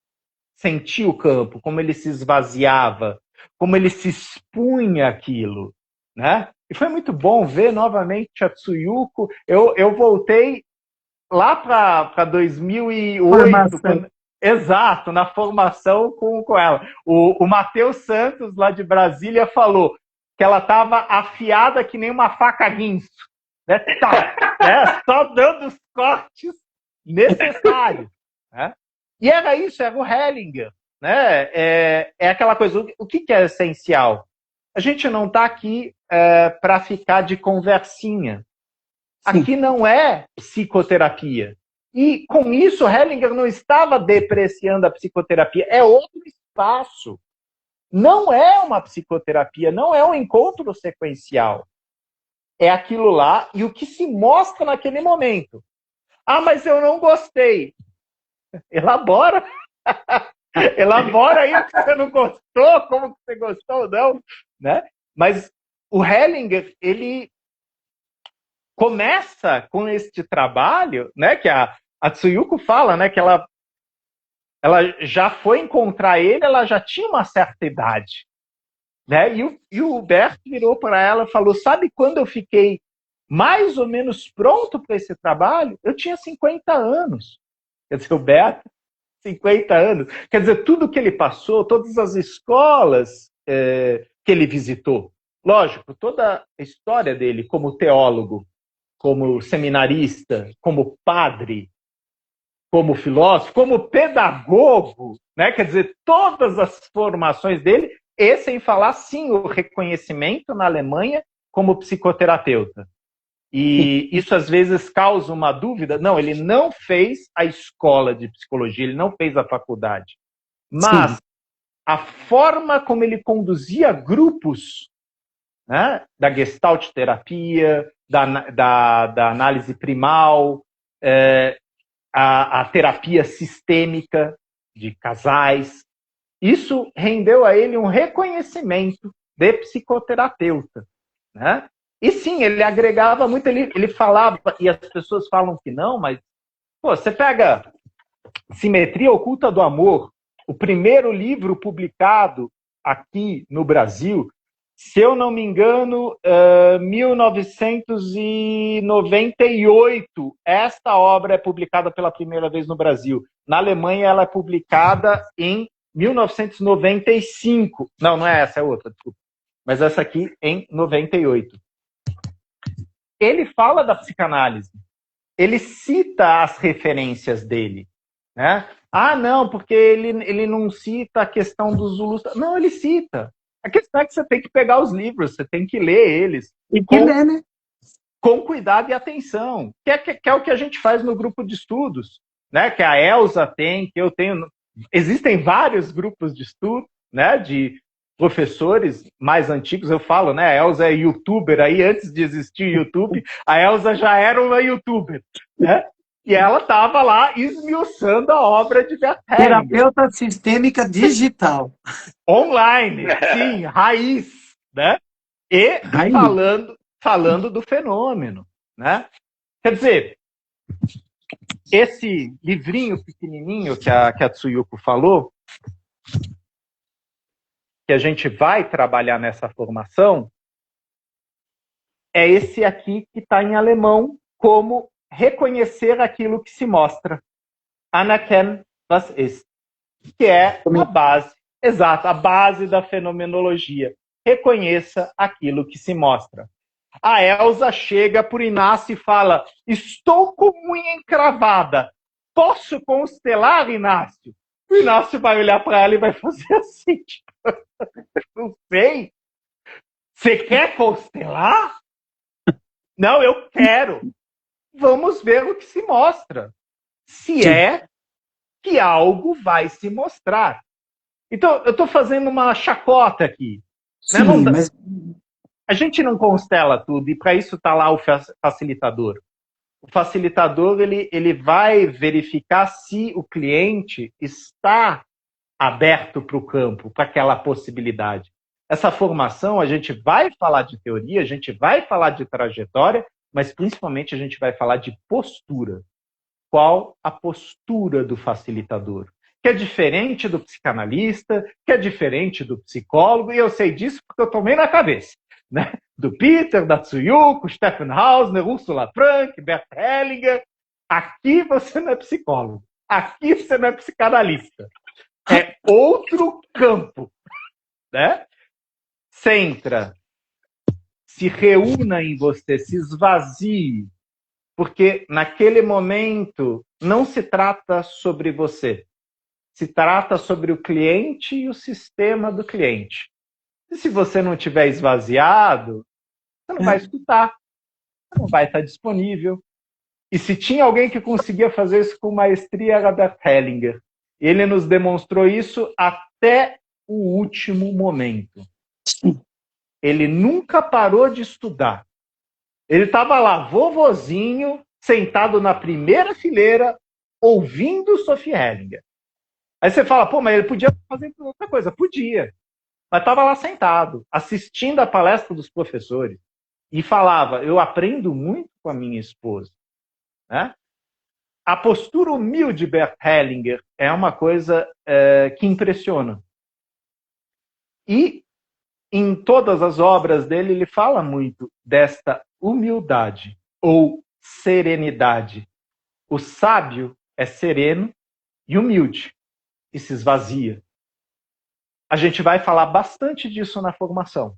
sentia o campo, como ele se esvaziava, como ele se expunha aquilo, né? E foi muito bom ver novamente a Tsuyuko. Eu voltei lá para 2008, exato, na formação com ela. O Matheus Santos, lá de Brasília, falou que ela estava afiada que nem uma faca guinso. Né? Só dando os cortes necessários. Né? E era isso, era o Hellinger. Né? É aquela coisa, o que é essencial? A gente não está aqui para ficar de conversinha. Sim. Aqui não é psicoterapia. E com isso, Hellinger não estava depreciando a psicoterapia. É outro espaço. Não é uma psicoterapia, não é um encontro sequencial. É aquilo lá e o que se mostra naquele momento. Ah, mas eu não gostei. Elabora. Elabora aí o que você não gostou, como que você gostou ou não. Né? Mas o Hellinger, ele começa com este trabalho, né, que a Tsuyuko fala, né, que ela já foi encontrar ele, ela já tinha uma certa idade, né, e o Bert virou para ela e falou, sabe quando eu fiquei mais ou menos pronto para esse trabalho? Eu tinha 50 anos. Quer dizer, o Bert, 50 anos. Quer dizer, tudo que ele passou, todas as escolas que ele visitou, lógico, toda a história dele como teólogo, como seminarista, como padre, como filósofo, como pedagogo, né? Quer dizer, todas as formações dele, e sem falar, sim, o reconhecimento na Alemanha como psicoterapeuta. E isso às vezes causa uma dúvida. Não, ele não fez a escola de psicologia, ele não fez a faculdade. Mas sim, a forma como ele conduzia grupos, né, da Gestalt terapia, da análise primal, a terapia sistêmica de casais, isso rendeu a ele um reconhecimento de psicoterapeuta, né? E sim, ele agregava muito, ele falava, e as pessoas falam que não, mas pô, você pega Simetria Oculta do Amor, o primeiro livro publicado aqui no Brasil, se eu não me engano, 1998, esta obra é publicada pela primeira vez no Brasil. Na Alemanha ela é publicada em 1995. Não é essa, é outra, desculpa. Mas essa aqui em 98. Ele fala da psicanálise. Ele cita as referências dele, né? Ah, não, porque ele não cita a questão dos Zulus. Não, ele cita. A questão é que você tem que pegar os livros, você tem que ler eles. E que ler, né? Com cuidado e atenção. Que é o que a gente faz no grupo de estudos, né? Que a Elza tem, que eu tenho. Existem vários grupos de estudo, né? De professores mais antigos, eu falo, né? A Elza é youtuber aí, antes de existir YouTube, a Elza já era uma youtuber, né? E ela estava lá esmiuçando a obra de Bert Hellinger. Terapeuta sistêmica digital. Online, sim, raiz, né? E Raiz. falando do fenômeno, né? Quer dizer, esse livrinho pequenininho que a Tsuyuko falou, que a gente vai trabalhar nessa formação, é esse aqui que está em alemão como reconhecer aquilo que se mostra. Anerkennen, was ist. Que é a base, exato, a base da fenomenologia. Reconheça aquilo que se mostra. A Elza chega por Inácio e fala, estou com unha encravada. Posso constelar, Inácio? O Inácio vai olhar para ela e vai fazer assim, tipo, não sei. Você quer constelar? Não, eu quero. Vamos ver o que se mostra. Se é que algo vai se mostrar. Então, eu estou fazendo uma chacota aqui. Sim, né? mas... A gente não constela tudo, e para isso está lá o facilitador. O facilitador ele vai verificar se o cliente está aberto para o campo, para aquela possibilidade. Essa formação, a gente vai falar de teoria, a gente vai falar de trajetória, mas principalmente a gente vai falar de postura. Qual a postura do facilitador? Que é diferente do psicanalista, que é diferente do psicólogo, e eu sei disso porque eu tomei na cabeça. Né? Do Peter, da Tsuyuko, Stephen Hausner, Ursula Frank, Bert Hellinger. Aqui você não é psicólogo. Aqui você não é psicanalista. É outro campo. Né? Centra, se reúna em você, se esvazie. Porque naquele momento não se trata sobre você. Se trata sobre o cliente e o sistema do cliente. E se você não tiver esvaziado, você não vai escutar. Você não vai estar disponível. E se tinha alguém que conseguia fazer isso com maestria, era Bert Hellinger. Ele nos demonstrou isso até o último momento. Ele nunca parou de estudar. Ele estava lá, vovozinho, sentado na primeira fileira, ouvindo Sophie Hellinger. Aí você fala, pô, mas ele podia fazer outra coisa. Podia. Mas estava lá sentado, assistindo a palestra dos professores. e falava, eu aprendo muito com a minha esposa. Né? A postura humilde de Bert Hellinger é uma coisa que impressiona. E em todas as obras dele, ele fala muito desta humildade ou serenidade. O sábio é sereno e humilde e se esvazia. A gente vai falar bastante disso na formação.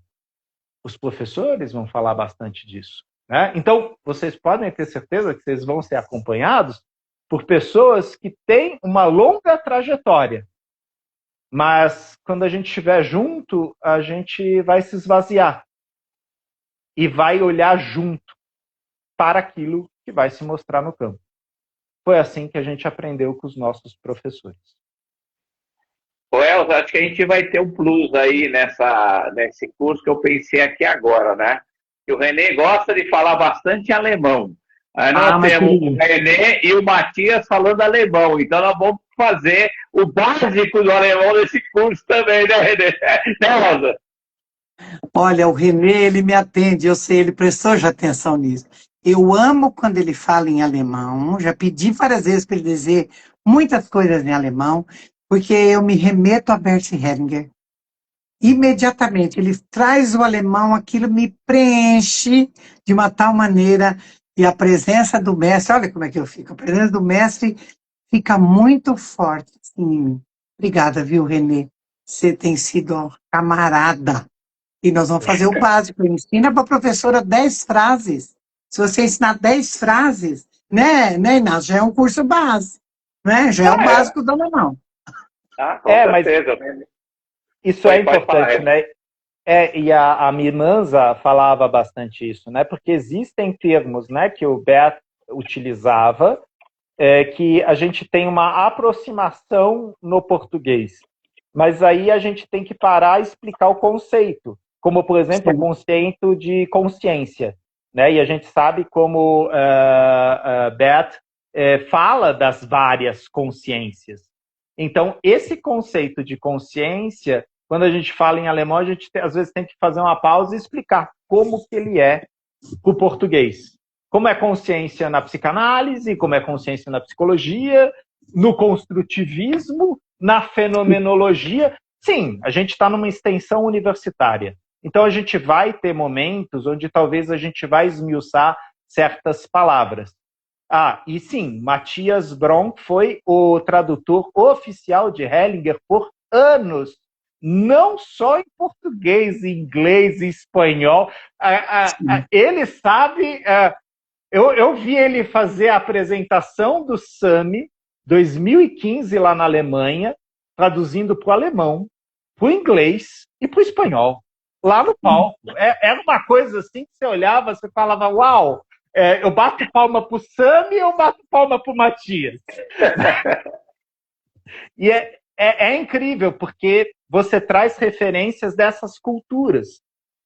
Os professores vão falar bastante disso. Né? Então, vocês podem ter certeza que vocês vão ser acompanhados por pessoas que têm uma longa trajetória. Mas, quando a gente estiver junto, a gente vai se esvaziar. E vai olhar junto para aquilo que vai se mostrar no campo. Foi assim que a gente aprendeu com os nossos professores. Ô, Elza, acho que a gente vai ter um plus aí nesse curso que eu pensei aqui agora, né? Que o René gosta de falar bastante alemão. Aí nós temos o René e o Matias falando alemão. Então nós vamos fazer o básico do alemão nesse curso também, né, René? Né, Elza? Olha, o René, ele me atende, eu sei, ele prestou já atenção nisso. Eu amo quando ele fala em alemão, já pedi várias vezes para ele dizer muitas coisas em alemão, porque eu me remeto a Bert Hellinger. Imediatamente, ele traz o alemão, aquilo me preenche de uma tal maneira, e a presença do mestre, olha como é que eu fico, a presença do mestre fica muito forte em mim. Obrigada, viu, René? Você tem sido um camarada. E nós vamos fazer o básico. Ensina para a professora 10 frases. Se você ensinar 10 frases, né, Inácio? Já é um curso base. Né? Já é o básico do alemão. Com certeza. Mas isso é importante, né? E a Mirmanza falava bastante isso, né? Porque existem termos, né, que o Bert utilizava, que a gente tem uma aproximação no português. Mas aí a gente tem que parar e explicar o conceito. Como, por exemplo, o conceito de consciência. Né? E a gente sabe como Bert fala das várias consciências. Então, esse conceito de consciência, quando a gente fala em alemão, a gente às vezes tem que fazer uma pausa e explicar como que ele é o português. Como é consciência na psicanálise, como é consciência na psicologia, no construtivismo, na fenomenologia. Sim, a gente está numa extensão universitária. Então, a gente vai ter momentos onde talvez a gente vai esmiuçar certas palavras. E sim, Matthias Bronk foi o tradutor oficial de Hellinger por anos. Não só em português, em inglês, em espanhol. Ele sabe... Eu vi ele fazer a apresentação do SAMI 2015 lá na Alemanha, traduzindo para o alemão, para o inglês e para o espanhol. Lá no palco. Era uma coisa assim que você olhava, você falava, uau, eu bato palma pro Sami ou eu bato palma pro Matias? E é incrível, porque você traz referências dessas culturas.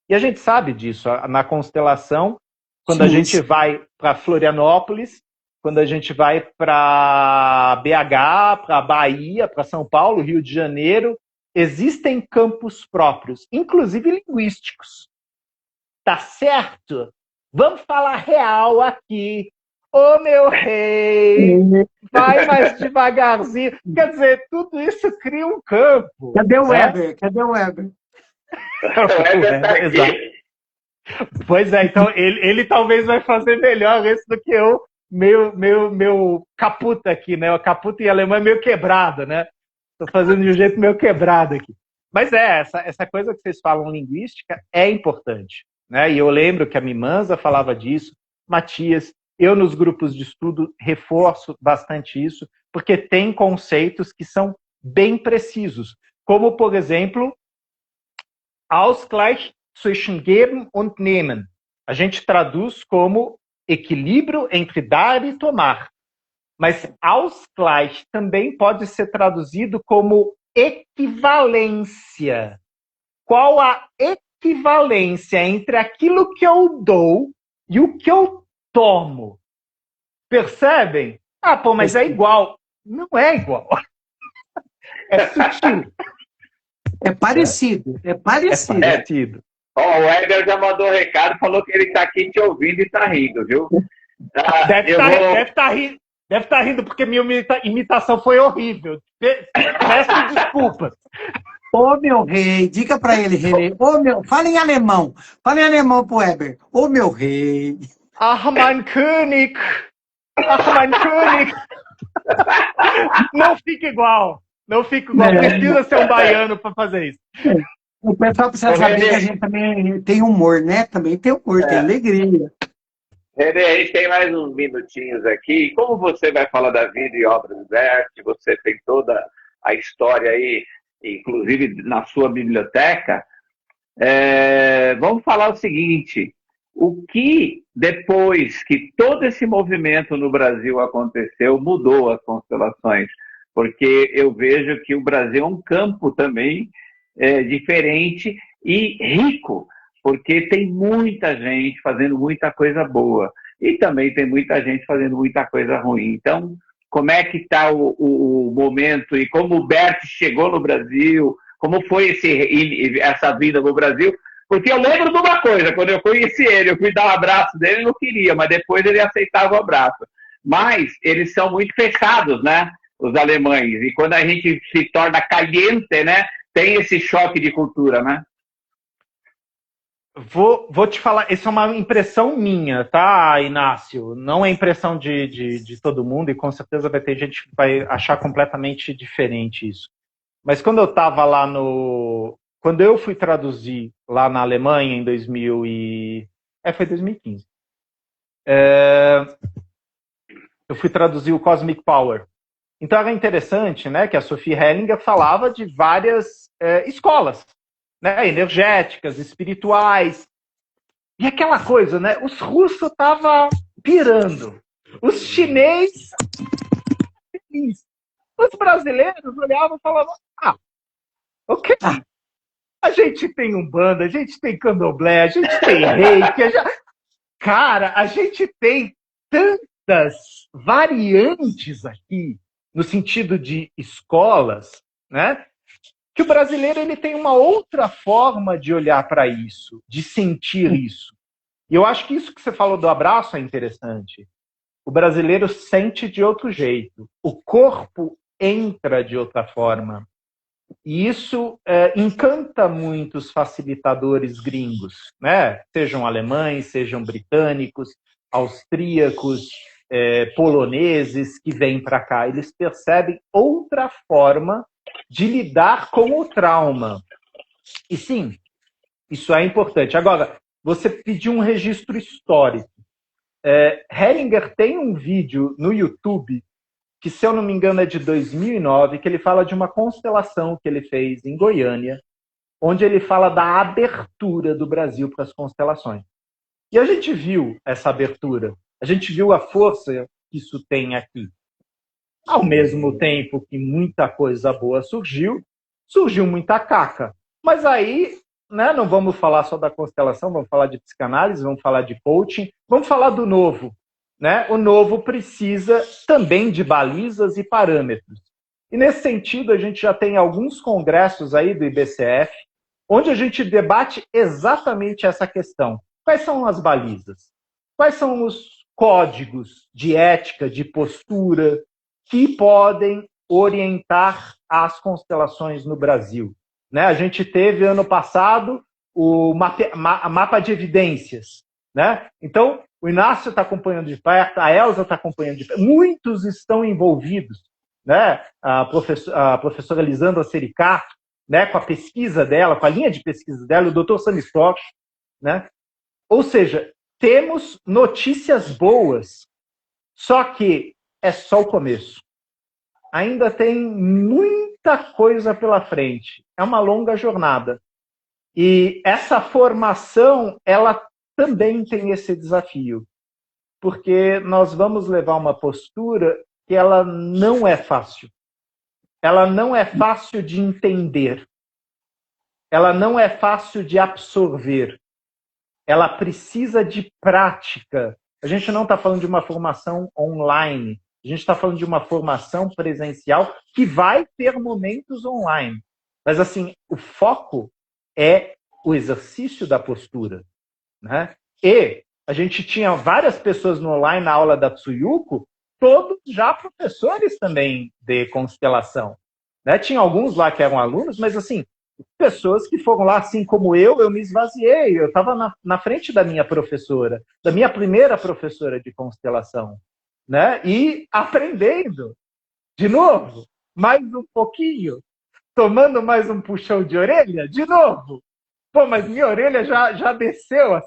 E a gente sabe disso. Na constelação, quando a gente vai para Florianópolis, quando a gente vai para BH, para Bahia, para São Paulo, Rio de Janeiro, existem campos próprios, inclusive linguísticos. Tá certo? Vamos falar real aqui. Ô, meu rei, vai mais devagarzinho. Quer dizer, tudo isso cria um campo. Cadê o Weber? Cadê o Weber? Exato. Pois é, então ele talvez vai fazer melhor isso do que eu. Meu caputa aqui, né? O caputa em alemão é meio quebrado, né? Estou fazendo de um jeito meio quebrado aqui. Mas essa coisa que vocês falam linguística é importante. Né? E eu lembro que a Mimanza falava disso, Matias, eu nos grupos de estudo reforço bastante isso, porque tem conceitos que são bem precisos. Como, por exemplo, Ausgleich zwischen Geben und Nehmen. A gente traduz como equilíbrio entre dar e tomar. Mas Ausgleich também pode ser traduzido como equivalência. Qual a equivalência entre aquilo que eu dou e o que eu tomo? Percebem? Mas é igual. Não é igual. É sutil. É parecido. É parecido. Ó, o Weber já mandou um recado, falou que ele está aqui te ouvindo e está rindo, viu? Deve estar rindo porque minha imitação foi horrível. Peço desculpas. Ô, meu rei, diga pra ele, rei. Fala em alemão. Fala em alemão pro Weber. Ô, meu rei. Ach, mein König. Ach, mein König. Não fica igual. Não fica igual. Precisa ser um baiano para fazer isso. O pessoal precisa saber que a gente também tem humor, né? Também tem humor, tem alegria. Renê, a gente tem mais uns minutinhos aqui. Como você vai falar da vida e obra do Bert, você tem toda a história aí, inclusive na sua biblioteca, vamos falar o seguinte: o que, depois que todo esse movimento no Brasil aconteceu, mudou as constelações? Porque eu vejo que o Brasil é um campo também diferente e rico, porque tem muita gente fazendo muita coisa boa e também tem muita gente fazendo muita coisa ruim. Então, como é que está o momento e como o Bert chegou no Brasil, como foi essa vida no Brasil? Porque eu lembro de uma coisa, quando eu conheci ele, eu fui dar um abraço dele, ele não queria, mas depois ele aceitava o abraço. Mas eles são muito fechados, né, os alemães, e quando a gente se torna caliente, né, tem esse choque de cultura, né? Vou te falar, isso é uma impressão minha, tá, Inácio? Não é impressão de todo mundo, e com certeza vai ter gente que vai achar completamente diferente isso. Mas quando eu estava lá quando eu fui traduzir lá na Alemanha em 2015. Eu fui traduzir o Cosmic Power. Então era interessante, né, que a Sophie Hellinger falava de várias escolas, né, energéticas, espirituais. E aquela coisa, né, os russos estavam pirando, os chineses felizes. Os brasileiros olhavam e falavam, ok, a gente tem Umbanda, a gente tem Candomblé, a gente tem Reiki, cara, a gente tem tantas variantes aqui, no sentido de escolas, né, que o brasileiro ele tem uma outra forma de olhar para isso, de sentir isso. E eu acho que isso que você falou do abraço é interessante. O brasileiro sente de outro jeito. O corpo entra de outra forma. E isso encanta muitos facilitadores gringos, né? Sejam alemães, sejam britânicos, austríacos, poloneses que vêm para cá. Eles percebem outra forma de lidar com o trauma. E sim, isso é importante. Agora, você pediu um registro histórico. Hellinger tem um vídeo no YouTube, que, se eu não me engano, é de 2009, que ele fala de uma constelação que ele fez em Goiânia, onde ele fala da abertura do Brasil para as constelações. E a gente viu essa abertura, a gente viu a força que isso tem aqui. Ao mesmo tempo que muita coisa boa surgiu muita caca. Mas aí, né, não vamos falar só da constelação, vamos falar de psicanálise, vamos falar de coaching, vamos falar do novo. Né? O novo precisa também de balizas e parâmetros. E nesse sentido, a gente já tem alguns congressos aí do IBCF, onde a gente debate exatamente essa questão. Quais são as balizas? Quais são os códigos de ética, de postura, que podem orientar as constelações no Brasil? Né? A gente teve, ano passado, o mapa de evidências. Né? Então, o Inácio está acompanhando de perto, a Elza está acompanhando de perto, muitos estão envolvidos, né? A professora Lisandra Sericato, né? Com a pesquisa dela, com a linha de pesquisa dela, o Dr. Sanistoch, né? Ou seja, temos notícias boas, só que é só o começo. Ainda tem muita coisa pela frente, é uma longa jornada. E essa formação, ela também tem esse desafio, porque nós vamos levar uma postura que ela não é fácil. Ela não é fácil de entender. Ela não é fácil de absorver. Ela precisa de prática. A gente não está falando de uma formação online. A gente está falando de uma formação presencial que vai ter momentos online. Mas, assim, o foco é o exercício da postura, né? E a gente tinha várias pessoas no online na aula da Tsuyuko, todos já professores também de constelação, né? Tinha alguns lá que eram alunos, mas assim, pessoas que foram lá, assim como eu me esvaziei. Eu estava na frente da minha professora, da minha primeira professora de constelação, né? E aprendendo, de novo, mais um pouquinho, tomando mais um puxão de orelha, de novo. Pô, mas minha orelha já desceu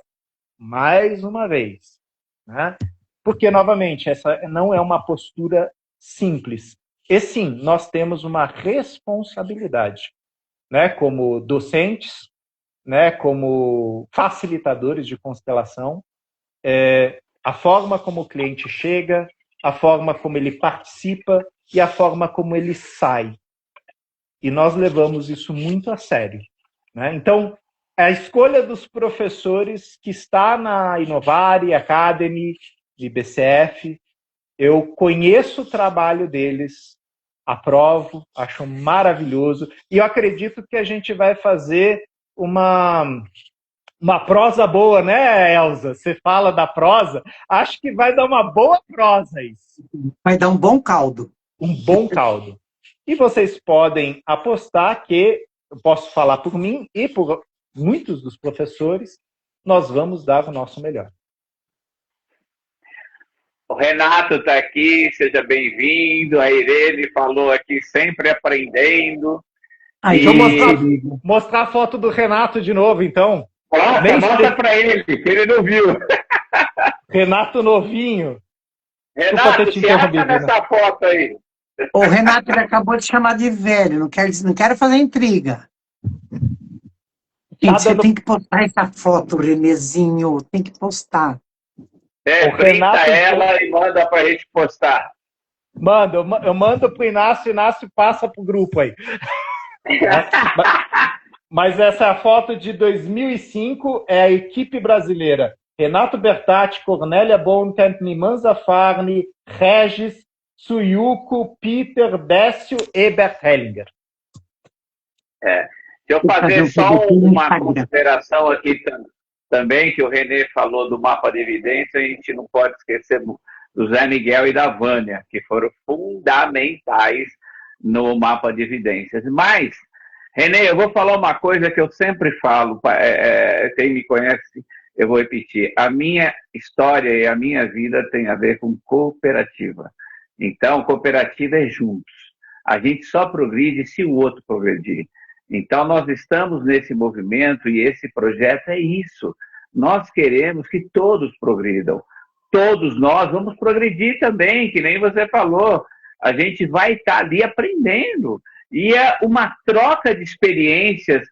mais uma vez, né? Porque, novamente, essa não é uma postura simples. E sim, nós temos uma responsabilidade, né, como docentes, né, como facilitadores de constelação, a forma como o cliente chega, a forma como ele participa e a forma como ele sai. E nós levamos isso muito a sério, né? Então, a escolha dos professores que está na Inovari Academy, de IBCF, eu conheço o trabalho deles, aprovo, acho maravilhoso, e eu acredito que a gente vai fazer uma prosa boa, né, Elza? Você fala da prosa, acho que vai dar uma boa prosa isso. Vai dar um bom caldo. Um bom caldo. E vocês podem apostar que, eu posso falar por mim e por muitos dos professores, nós vamos dar o nosso melhor. O Renato está aqui, seja bem-vindo. A Irene falou aqui, sempre aprendendo. Deixa eu mostrar a foto do Renato de novo, então. Mostra para ele, que ele não viu. Renato novinho. Renato, se acha nessa foto aí. O Renato, ele acabou de chamar de velho, não quero fazer intriga. Gente, você tem que postar essa foto, Renezinho, tem que postar. Printa ela e manda pra gente postar. Manda, eu mando pro Inácio, o Inácio passa pro grupo aí. Mas essa foto de 2005 é a equipe brasileira. Renato Bertatti, Cornélia Bontemp, Niman Zafarni, Regis, Tsuyuko, Peter, Décio e Bert Hellinger. Deixa eu fazer só uma consideração aqui também, que o Renê falou do mapa de evidência, a gente não pode esquecer do Zé Miguel e da Vânia, que foram fundamentais no mapa de evidências. Mas, Renê, eu vou falar uma coisa que eu sempre falo, quem me conhece, eu vou repetir. A minha história e a minha vida tem a ver com cooperativa. Então, cooperativa é juntos. A gente só progride se o outro progredir. Então, nós estamos nesse movimento e esse projeto é isso. Nós queremos que todos progridam. Todos nós vamos progredir também, que nem você falou. A gente vai estar ali aprendendo. E é uma troca de experiências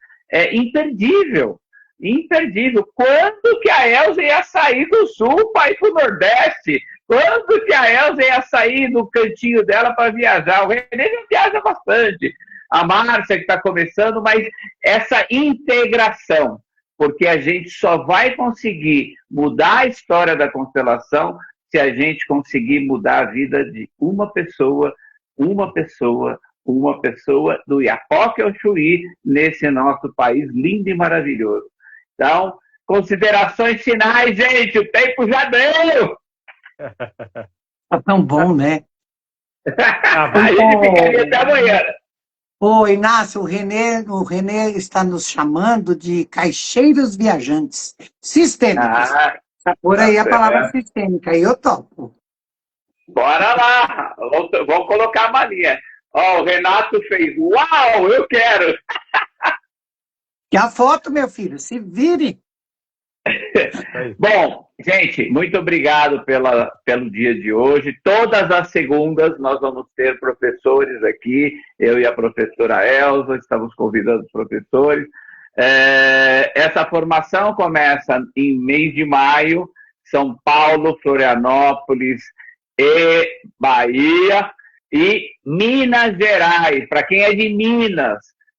imperdível. Imperdível. Quando que a Elza ia sair do Sul para ir para o Nordeste? Quando que a Elza ia sair do cantinho dela para viajar? O Renê já viaja bastante. A Márcia que está começando, mas essa integração, porque a gente só vai conseguir mudar a história da constelação se a gente conseguir mudar a vida de uma pessoa do Iapoque ao Chuí, nesse nosso país lindo e maravilhoso. Então, considerações finais, gente, o tempo já deu! Tá tão bom, né? A gente ficaria até amanhã. Ô, Inácio, o Renê está nos chamando de caixeiros viajantes sistêmicos. Por aí a palavra sistêmica, aí eu topo. Bora lá, vamos colocar a malinha. Ó, o Renato fez, uau, eu quero. Que a foto, meu filho, se vire. Bom, gente, muito obrigado pelo dia de hoje. Todas as segundas nós vamos ter professores aqui, eu e a professora Elza, estamos convidando os professores. Essa formação começa em mês de maio, São Paulo, Florianópolis e Bahia e Minas Gerais. Para quem é de Minas,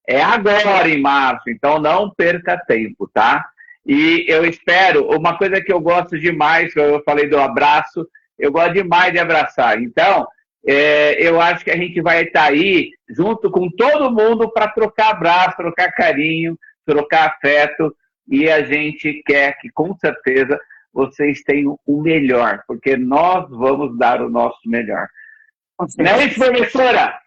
é agora em março, então não perca tempo, tá? E eu espero, uma coisa que eu gosto demais, eu falei do abraço, eu gosto demais de abraçar. Então, eu acho que a gente vai estar aí junto com todo mundo para trocar abraço, trocar carinho, trocar afeto, e a gente quer que, com certeza, vocês tenham o melhor, porque nós vamos dar o nosso melhor. Com Não é certeza. isso, professora?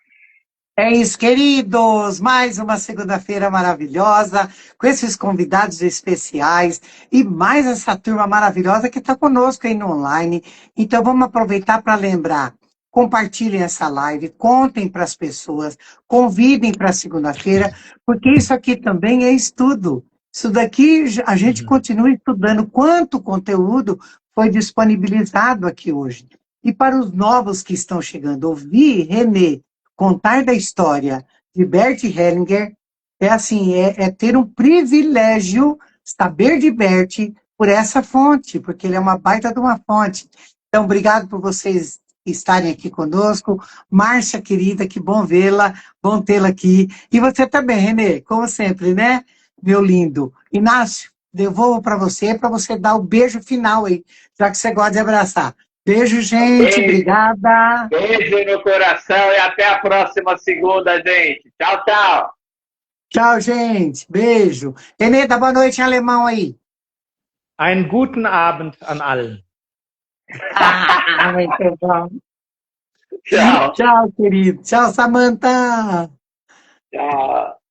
É isso, queridos. Mais uma segunda-feira maravilhosa, com esses convidados especiais e mais essa turma maravilhosa que está conosco aí no online. Então, vamos aproveitar para lembrar. Compartilhem essa live, contem para as pessoas, convidem para segunda-feira, porque isso aqui também é estudo. Isso daqui a gente continua estudando quanto conteúdo foi disponibilizado aqui hoje. E para os novos que estão chegando, ouvir Renê contar da história de Bert Hellinger é assim, é ter um privilégio saber de Bert por essa fonte, porque ele é uma baita de uma fonte. Então, obrigado por vocês estarem aqui conosco. Márcia, querida, que bom vê-la, bom tê-la aqui. E você também, Renê, como sempre, né, meu lindo? Inácio, devolvo para você dar o beijo final aí, já que você gosta de abraçar. Beijo, gente, obrigada. Beijo no coração e até a próxima segunda, gente. Tchau, tchau. Tchau, gente. Beijo. Renê, dá boa noite em alemão aí. Einen guten Abend an allen. Muito bom. Tchau. Tchau, querido. Tchau, Samantha. Tchau.